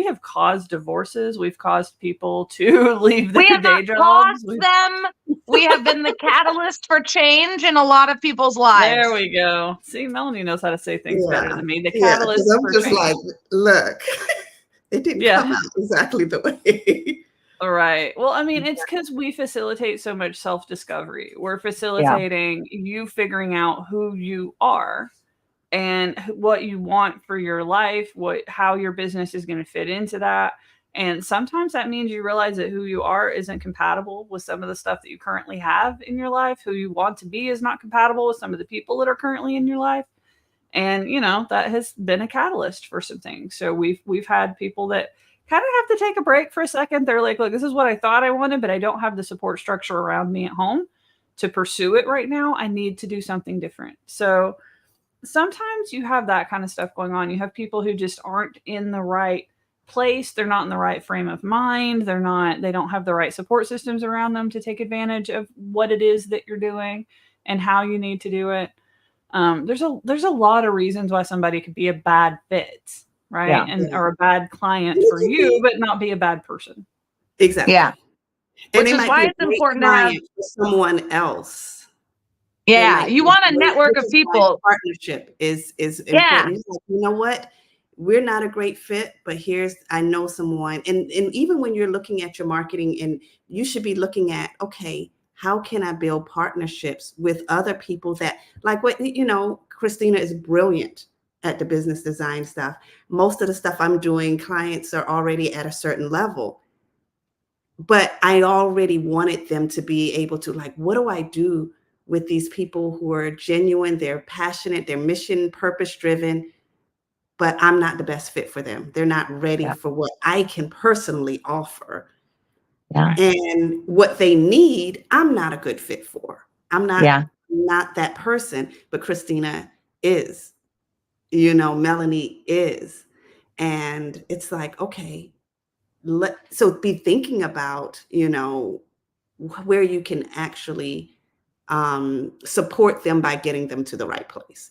have caused divorces. We've caused people to leave their day jobs. We have been the catalyst for change in a lot out people's lives. There we go. See, Melanie knows how to say things better than me. The catalyst I'm just change. Like, look, it didn't come out exactly the way. All right. Well, I mean, it's because we facilitate so much self-discovery. We're facilitating you figuring out who you are and what you want for your life, how your business is going to fit into that. And sometimes that means you realize that who you are isn't compatible with some of the stuff that you currently have in your life. Who you want to be is not compatible with some of the people that are currently in your life. And, that has been a catalyst for some things. So we've had people that kind of have to take a break for a second. They're like, look, this is what I thought I wanted, but I don't have the support structure around me at home to pursue it right now. I need to do something different. So sometimes you have that kind of stuff going on. You have people who just aren't in the right place. They're not in the right frame of mind. They don't have the right support systems around them to take advantage of what it is that you're doing and how you need to do it. There's a lot of reasons why somebody could be a bad fit, right? Or a bad client for you, but not be a bad person. Exactly. Yeah. Which is why it's important to have someone else. Yeah, you want a network of people. Partnership is important. Like, you know what? We're not a great fit, but I know someone. And even when you're looking at your marketing, and you should be looking at, okay, how can I build partnerships with other people that, like what, Christina is brilliant at the business design stuff. Most of the stuff I'm doing, clients are already at a certain level. But I already wanted them to be able to, like, what do I do with these people who are genuine, they're passionate, they're mission, purpose driven, but I'm not the best fit for them. They're not ready Yeah. for what I can personally offer. Yeah. And what they need, I'm not a good fit for. I'm Yeah. not that person, but Christina is, you know, Melanie is. And it's like, okay, so be thinking about, you know, where you can actually support them by getting them to the right place.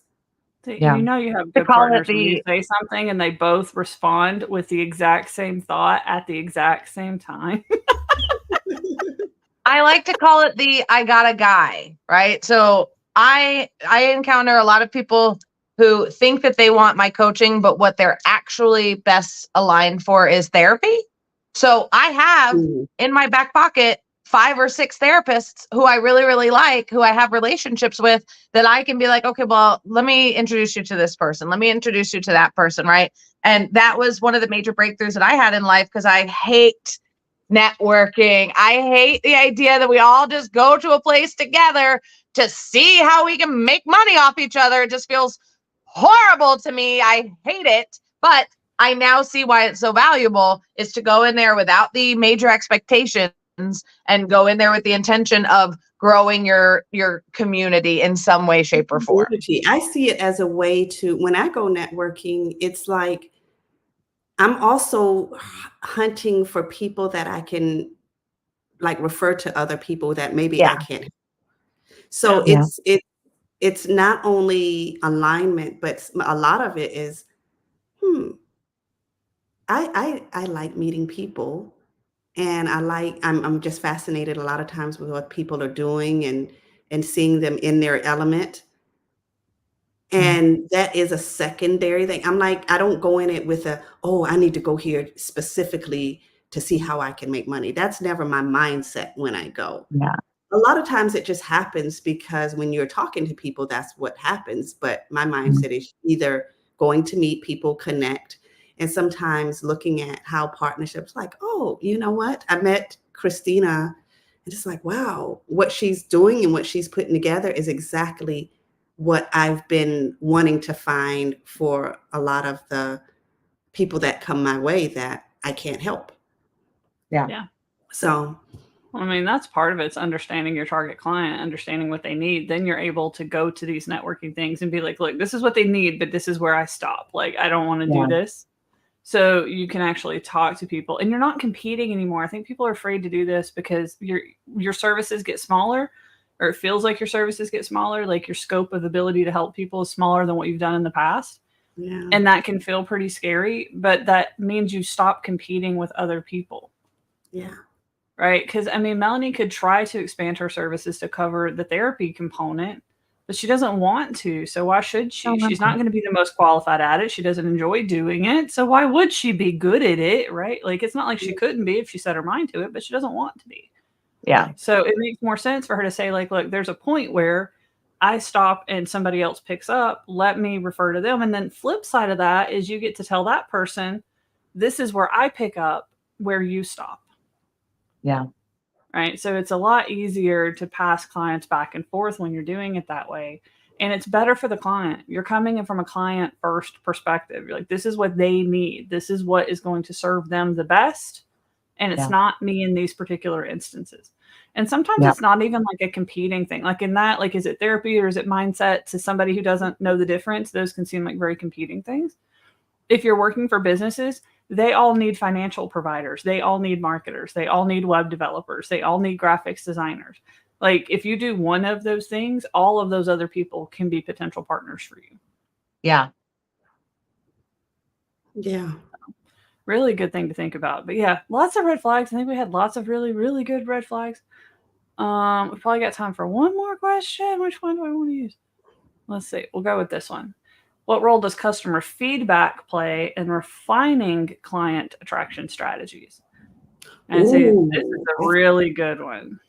Yeah. You know you have To good call it partners when you say something and they both respond with the exact same thought at the exact same time. I like to call it the I got a guy, right? So I encounter a lot of people who think that they want my coaching, but what they're actually best aligned for is therapy. So I have Mhm. in my back pocket 5 or 6 therapists who I really, really like, who I have relationships with, that I can be like, okay, well, let me introduce you to this person. Let me introduce you to that person, right? And that was one of the major breakthroughs that I had in life, because I hate networking. I hate the idea that we all just go to a place together to see how we can make money off each other. It just feels horrible to me. I hate it. But I now see why it's so valuable, is to go in there without the major expectations and go in there with the intention of growing your community in some way, shape, or form. Community. I see it as a way to, when I go networking, it's like I'm also hunting for people that I can like refer to other people that maybe I Yeah. can't. So Yeah. it's not only alignment, but a lot of it is, hmm, I like meeting people, and I'm just fascinated a lot of times with what people are doing and seeing them in their element. And that is a secondary thing. I'm like, I don't go in it with oh, I need to go here specifically to see how I can make money. That's never my mindset when I go. Yeah. A lot of times it just happens because when you're talking to people, that's what happens. But my mindset is either going to meet people, connect, and sometimes looking at how partnerships, like, oh, you know what? I met Christina, and it's like, wow, what she's doing and what she's putting together is exactly what I've been wanting to find for a lot of the people that come my way that I can't help. Yeah. Yeah. So I mean, that's part of it. It's understanding your target client, understanding what they need. Then you're able to go to these networking things and be like, look, this is what they need, but this is where I stop. Like, I don't want to do this. So you can actually talk to people, and you're not competing anymore. I think people are afraid to do this because your services get smaller, or it feels like your services get smaller. Like your scope of ability to help people is smaller than what you've done in the past. yeah. And that can feel pretty scary, but that means you stop competing with other people. Yeah. Right? Because, I mean, Melanie could try to expand her services to cover the therapy component, but she doesn't want to. So why should she? She's not going to be the most qualified at it. She doesn't enjoy doing it. So why would she be good at it? Right? Like, it's not like she couldn't be if she set her mind to it, but she doesn't want to be. Yeah. So it makes more sense for her to say, like, look, there's a point where I stop and somebody else picks up. Let me refer to them. And then flip side of that is you get to tell that person, this is where I pick up, where you stop. Yeah. Right. So it's a lot easier to pass clients back and forth when you're doing it that way. And it's better for the client. You're coming in from a client first perspective. You're like, this is what they need. This is what is going to serve them the best. And it's not me in these particular instances. And sometimes it's not even like a competing thing. Like in that, like, is it therapy or is it mindset? To somebody who doesn't know the difference, those can seem like very competing things. If you're working for businesses, they all need financial providers. They all need marketers. They all need web developers. They all need graphics designers. Like if you do one of those things, all of those other people can be potential partners for you. Yeah. Yeah. Really good thing to think about. But yeah, lots of red flags. I think we had lots of really, really good red flags. We probably got time for one more question. Which one do I want to use? Let's see. We'll go with this one. What role does customer feedback play in refining client attraction strategies? And I say this is a really good one.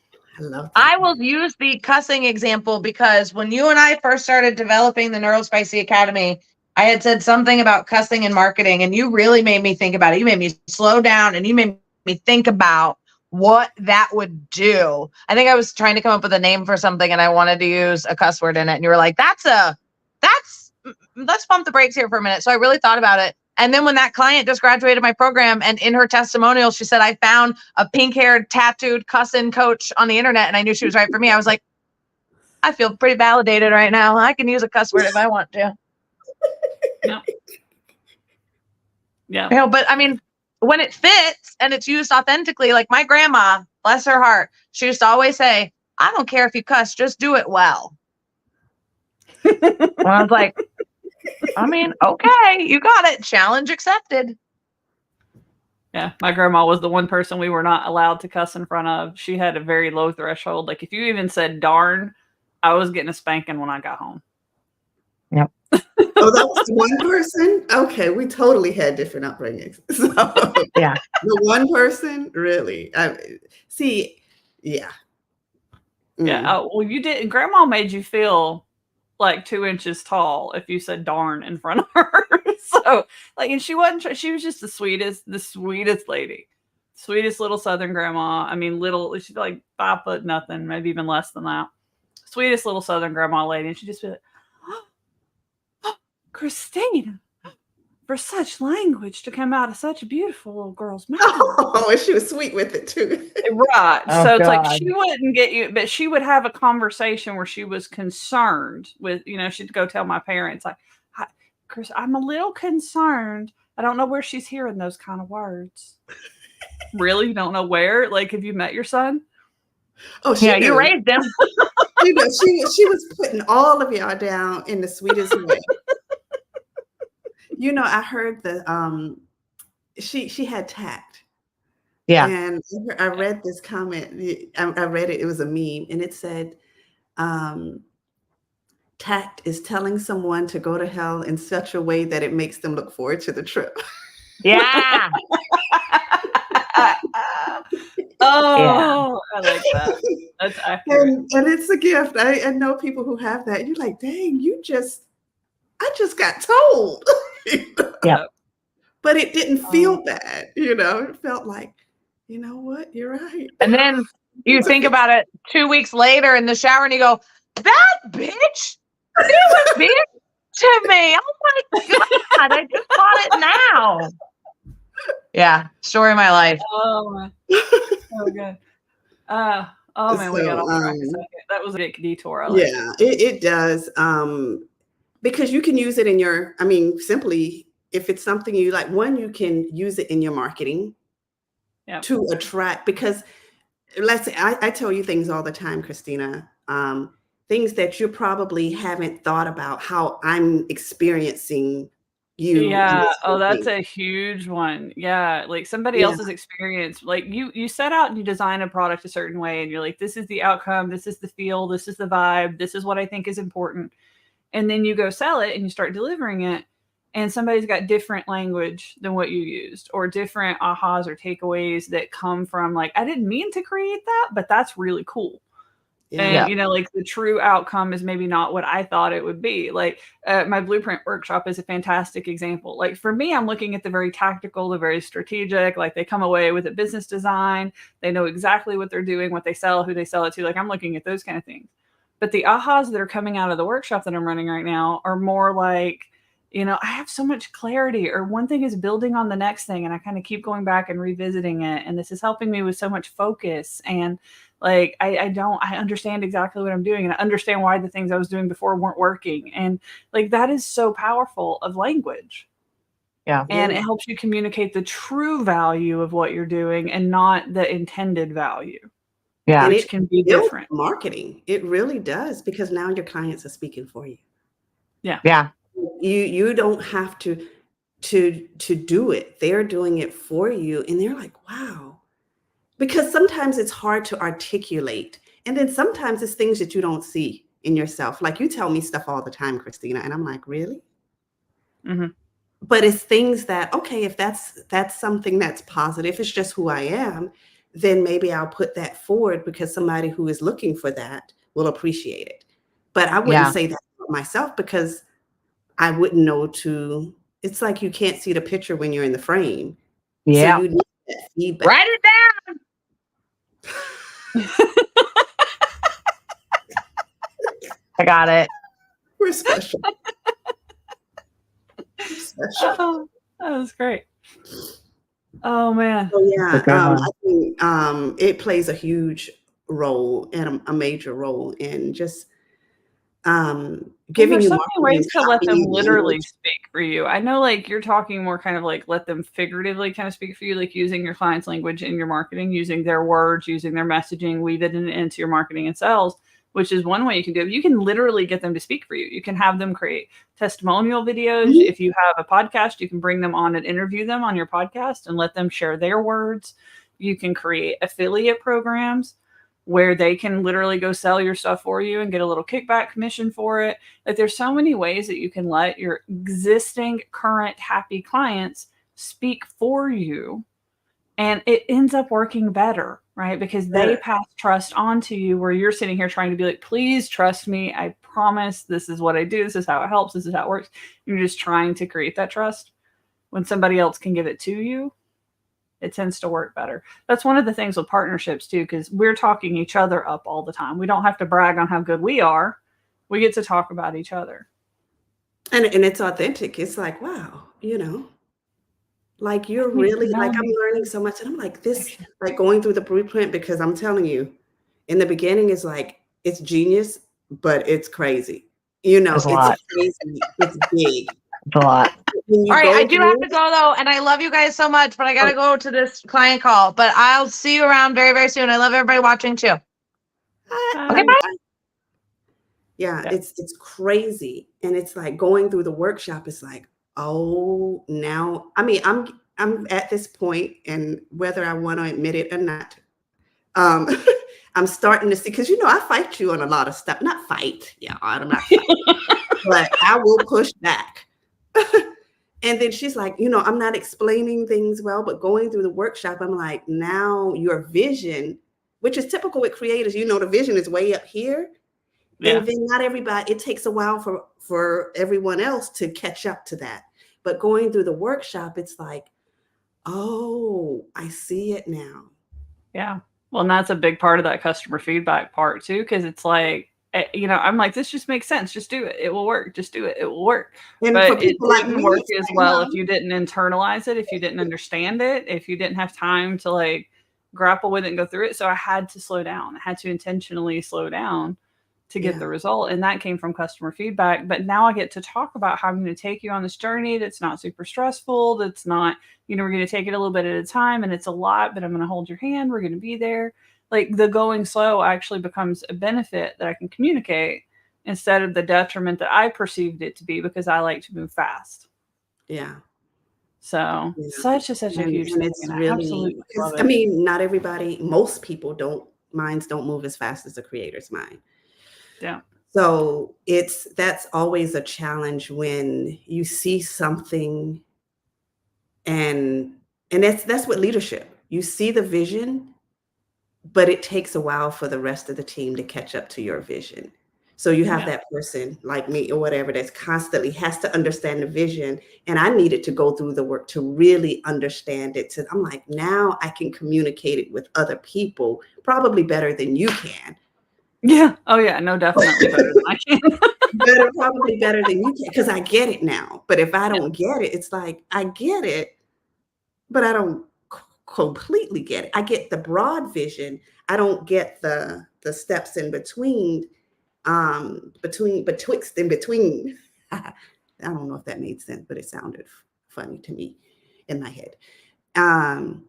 I love that. I will use the cussing example because when you and I first started developing the Neuro-Spicy Academy, I had said something about cussing and marketing, and you really made me think about it. You made me slow down, and you made me think about what that would do. I think I was trying to come up with a name for something, and I wanted to use a cuss word in it, and you were like, that's let's pump the brakes here for a minute. So I really thought about it. And then when that client just graduated my program, and in her testimonial, she said, I found a pink-haired, tattooed cussing coach on the internet, and I knew she was right for me. I was like, I feel pretty validated right now. I can use a cuss word if I want to. Yeah. Yeah. You know, but I mean, when it fits and it's used authentically, like my grandma, bless her heart, she used to always say, I don't care if you cuss, just do it well. And I was like, I mean, okay, you got it. Challenge accepted. Yeah, my grandma was the one person we were not allowed to cuss in front of. She had a very low threshold. Like if you even said darn, I was getting a spanking when I got home. Yep. Oh, that was one person? Okay, we totally had different upbringings. So Yeah. the one person, really. See, yeah. Yeah. Well, you didn't. Grandma made you feel like 2 inches tall if you said darn in front of her. So like, and she wasn't, she was just the sweetest lady, sweetest little Southern grandma. I mean, she's like 5 foot nothing, maybe even less than that. Sweetest little Southern grandma lady. And she'd just be like, oh, Christina, for such language to come out of such a beautiful little girl's mouth. Oh, and she was sweet with it too. Right. Oh, so it's God. like she wouldn't get you, but she would have a conversation where she was concerned with, she'd go tell my parents, like, Chris, I'm a little concerned. I don't know where she's hearing those kind of words. Really? You don't know where? Like, have you met your son? Oh, she Yeah, knew. you raised him. She knew. She was putting all of y'all down in the sweetest way. I heard she had tact. Yeah. And I read this comment. I read it. It was a meme, and it said, tact is telling someone to go to hell in such a way that it makes them look forward to the trip. Yeah. Oh, I like that. That's accurate. And it's a gift. I know people who have that. You're like, dang, I just got told. Yeah. But it didn't feel bad. It felt like, you know what? You're right. And then you think about it 2 weeks later in the shower and you go, that bitch, she was bitch to me. Oh my God, I just caught it now. Yeah, story of my life. Oh, so good. Man, we got off track a second. That was a big detour. I like it does. Because you can use it simply, if it's something you like, one, you can use it in your marketing to attract, because let's say I tell you things all the time, Christina, things that you probably haven't thought about, how I'm experiencing you. Yeah. Oh, that's a huge one. Yeah. Like somebody else's experience, like you set out and you design a product a certain way and you're like, this is the outcome, this is the feel, this is the vibe, this is what I think is important. And then you go sell it and you start delivering it, and somebody's got different language than what you used, or different ahas or takeaways that come from like, I didn't mean to create that, but that's really cool. And like the true outcome is maybe not what I thought it would be. Like my blueprint workshop is a fantastic example. Like for me, I'm looking at the very tactical, the very strategic. Like they come away with a business design, they know exactly what they're doing, what they sell, who they sell it to. Like I'm looking at those kind of things. But the ahas that are coming out of the workshop that I'm running right now are more like, I have so much clarity, or one thing is building on the next thing, and I kind of keep going back and revisiting it. And this is helping me with so much focus. And like, I understand exactly what I'm doing, and I understand why the things I was doing before weren't working. And like, that is so powerful of language. Yeah. And it helps you communicate the true value of what you're doing and not the intended value. Yeah. Which can be different. Marketing. It really does, because now your clients are speaking for you. Yeah. Yeah. You don't have to do it. They're doing it for you. And they're like, wow. Because sometimes it's hard to articulate. And then sometimes it's things that you don't see in yourself. Like you tell me stuff all the time, Christina. And I'm like, really? Mm-hmm. But it's things that, okay, if that's something that's positive, it's just who I am, then maybe I'll put that forward, because somebody who is looking for that will appreciate it. But I wouldn't say that for myself, because I wouldn't know it's like you can't see the picture when you're in the frame. Yeah. So you need that feedback. Write it down. I got it. We're special. Oh, that was great. Oh man. So yeah, It's a good one. I think it plays a huge role and a major role in just And giving there's you so many marketing ways to let copy them and literally language. speak for you. I know like you're talking more kind of like let them figuratively kind of speak for you, like using your client's language in your marketing, using their words, using their messaging, weave it into your marketing and sales, which is one way you can do it. You can literally get them to speak for you. You can have them create testimonial videos. Mhm. If you have a podcast, you can bring them on and interview them on your podcast and let them share their words. You can create affiliate programs where they can literally go sell your stuff for you and get a little kickback commission for it. Like there's so many ways that you can let your existing current happy clients speak for you, and it ends up working better, right? Because they Better. pass trust on to you where you're sitting here trying to be like, please trust me. I promise this is what I do. This is how it helps. This is how it works. You're just trying to create that trust. When somebody else can give it to you, it tends to work better. That's one of the things with partnerships too, because we're talking each other up all the time. We don't have to brag on how good we are. We get to talk about each other. And it's authentic. It's like, wow, like you're really like I'm Melanie, learning so much. And I'm like this, thank you. like going through the blueprint because I'm telling you, in the beginning is like it's genius, but it's crazy. There's a It's lot. crazy, it's big. It's a lot. When All you right, I go do have to through, go though, and I love you guys so much, but I gotta oh, go to this client call. But I'll see you around very, very soon. I love everybody watching too. Okay, Bye. bye. yeah, Yeah. it's crazy. And it's like going through the workshop, it's like, oh, now I mean, I'm at this point, and whether I want to admit it or not, um, I'm starting to see because I fight you on a lot of stuff. Not fight, yeah, I'm not fight, but I will push back. And then she's like, I'm not explaining things well, but going through the workshop, I'm like, now your vision, which is typical with creators, the vision is way up here. Yeah. And then not everybody, it takes a while for everyone else to catch up to that. But going through the workshop, it's like, oh, I see it now. Yeah. Well, and that's a big part of that customer feedback part too, because it's like, I'm like, this just makes sense. Just do it. It will work. Just do it. It will work. And for But it people like wouldn't me, work it's as like, well well, if you didn't internalize it, if you didn't understand it, if you didn't have time to like grapple with it and go through it. So I had to slow down. I had to intentionally slow down to get yeah, the result. And that came from customer feedback. But now I get to talk about how I'm going to take you on this journey that's not super stressful, that's not, we're going to take it a little bit at a time and it's a lot, but I'm going to hold your hand. We're going to be there. Like the going slow actually becomes a benefit that I can communicate instead of the detriment that I perceived it to be because I like to move fast. yeah. So Yeah. such a huge And thing. it's And I really absolutely because love I it. mean, not everybody, most people minds don't move as fast as a creator's mind. Yeah. So that's always a challenge when you see something and that's what leadership. You see the vision, but it takes a while for the rest of the team to catch up to your vision. So you have Yeah. that person like me or whatever that's constantly has to understand the vision. And I needed to go through the work to really understand it. So I'm like, now I can communicate it with other people, probably better than you can. Yeah. Oh yeah. No, definitely better than I can. Probably better than you can because I get it now. But if I don't get it, it's like I get it, but I don't completely get it. I get the broad vision. I don't get the steps in between, betwixt in between. I don't know if that made sense, but it sounded funny to me in my head. Um,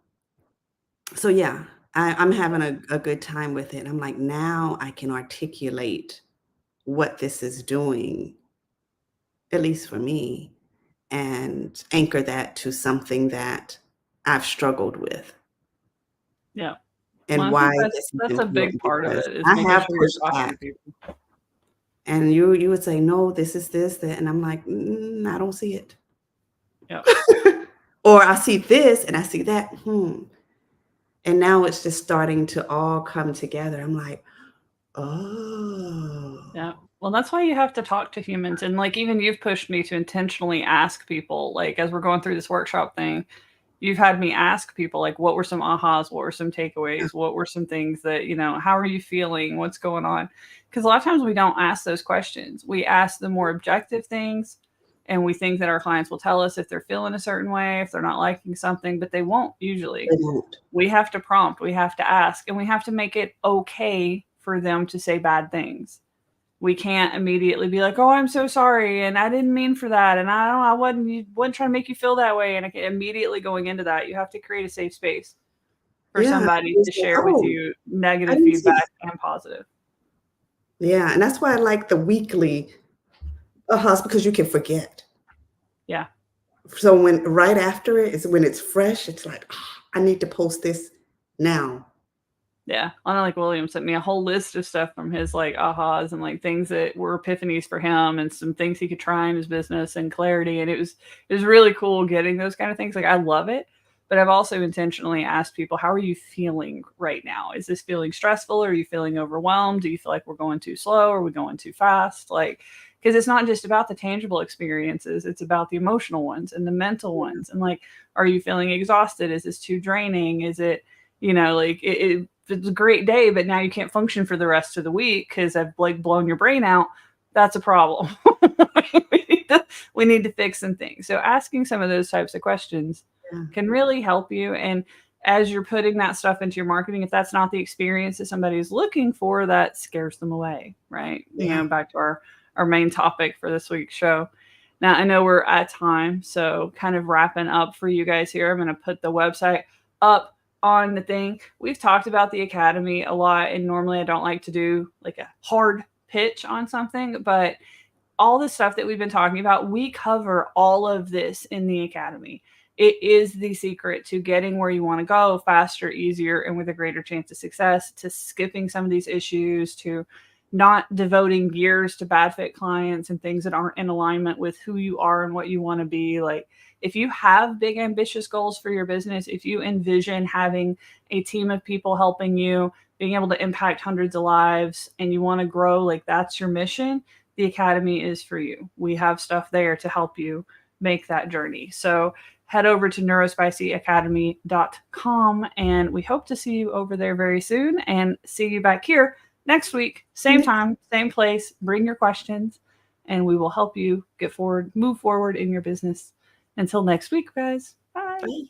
so yeah, I'm having a good time with it. I'm like, now I can articulate what this is doing, at least for me, and anchor that to something that I've struggled with. Yeah. Well, And I why think that's this is that's a big important part of because it is I making have sure you're pushed talking back, to people. and you would say, "No, this is this, that," and I'm like, I don't see it. Yeah. Or I see this and I see that, and now it's just starting to all come together. I'm like, "Oh." Yeah. Well, that's why you have to talk to humans. And like, even you've pushed me to intentionally ask people, like, as we're going through this workshop thing, you've had me ask people, like, what were some ahas? What were some Yeah, takeaways? What were some things that, how are you feeling? What's going on? Because a lot of times we don't ask those questions. We ask the more objective things And we think that our clients will tell us if they're feeling a certain way, if they're not liking something, but they won't usually. They won't. We have to prompt, we have to ask, and we have to make it okay for them to say bad things. We can't immediately be like, "Oh, I'm so sorry, and I didn't mean for that, and I wasn't trying to make you feel that way." And immediately going into that, you have to create a safe space for Yeah. somebody to It's like, share with oh, you I negative didn't see. feedback and positive. Yeah, and that's why I like the weekly because you can forget. Yeah. So when right after it is when it's fresh, it's like, "Ah, I need to post this now." Yeah. Lana like Williams sent me a whole list of stuff from his like ahas and like things that were epiphanies for him and some things he could try in his business and clarity. And it was really cool getting those kind of things. Like I love it. But I've also intentionally asked people, how are you feeling right now? Is this feeling stressful? Are you feeling overwhelmed? Do you feel like we're going too slow? Are we going too fast? Like, because it's not just about the tangible experiences, it's about the emotional ones and the mental ones. And like, are you feeling exhausted? Is this too draining? Is it, like it's a great day, but now you can't function for the rest of the week because I've like blown your brain out. That's a problem. we need to fix some things. So asking some of those types of questions can really help you. And as you're putting that stuff into your marketing, if that's not the experience that somebody's looking for, that scares them away, right? Yeah. Back to our main topic for this week's show. Now, I know we're at time, so kind of wrapping up for you guys here. I'm going to put the website up on the thing. We've talked about the Academy a lot, and normally I don't like to do like a hard pitch on something, but all the stuff that we've been talking about, we cover all of this in the Academy. It is the secret to getting where you want to go faster, easier, and with a greater chance of success, to skipping some of these issues, to not devoting years to bad fit clients and things that aren't in alignment with who you are and what you want to be. Like, if you have big, ambitious goals for your business, if you envision having a team of people helping you, being able to impact hundreds of lives, and you want to grow, like that's your mission, the Academy is for you. We have stuff there to help you make that journey. So head over to neurospicyacademy.com, and we hope to see you over there very soon and see you back here next week, same time, same place. Bring your questions, and we will help you move forward in your business. Until next week, guys. Bye. Bye.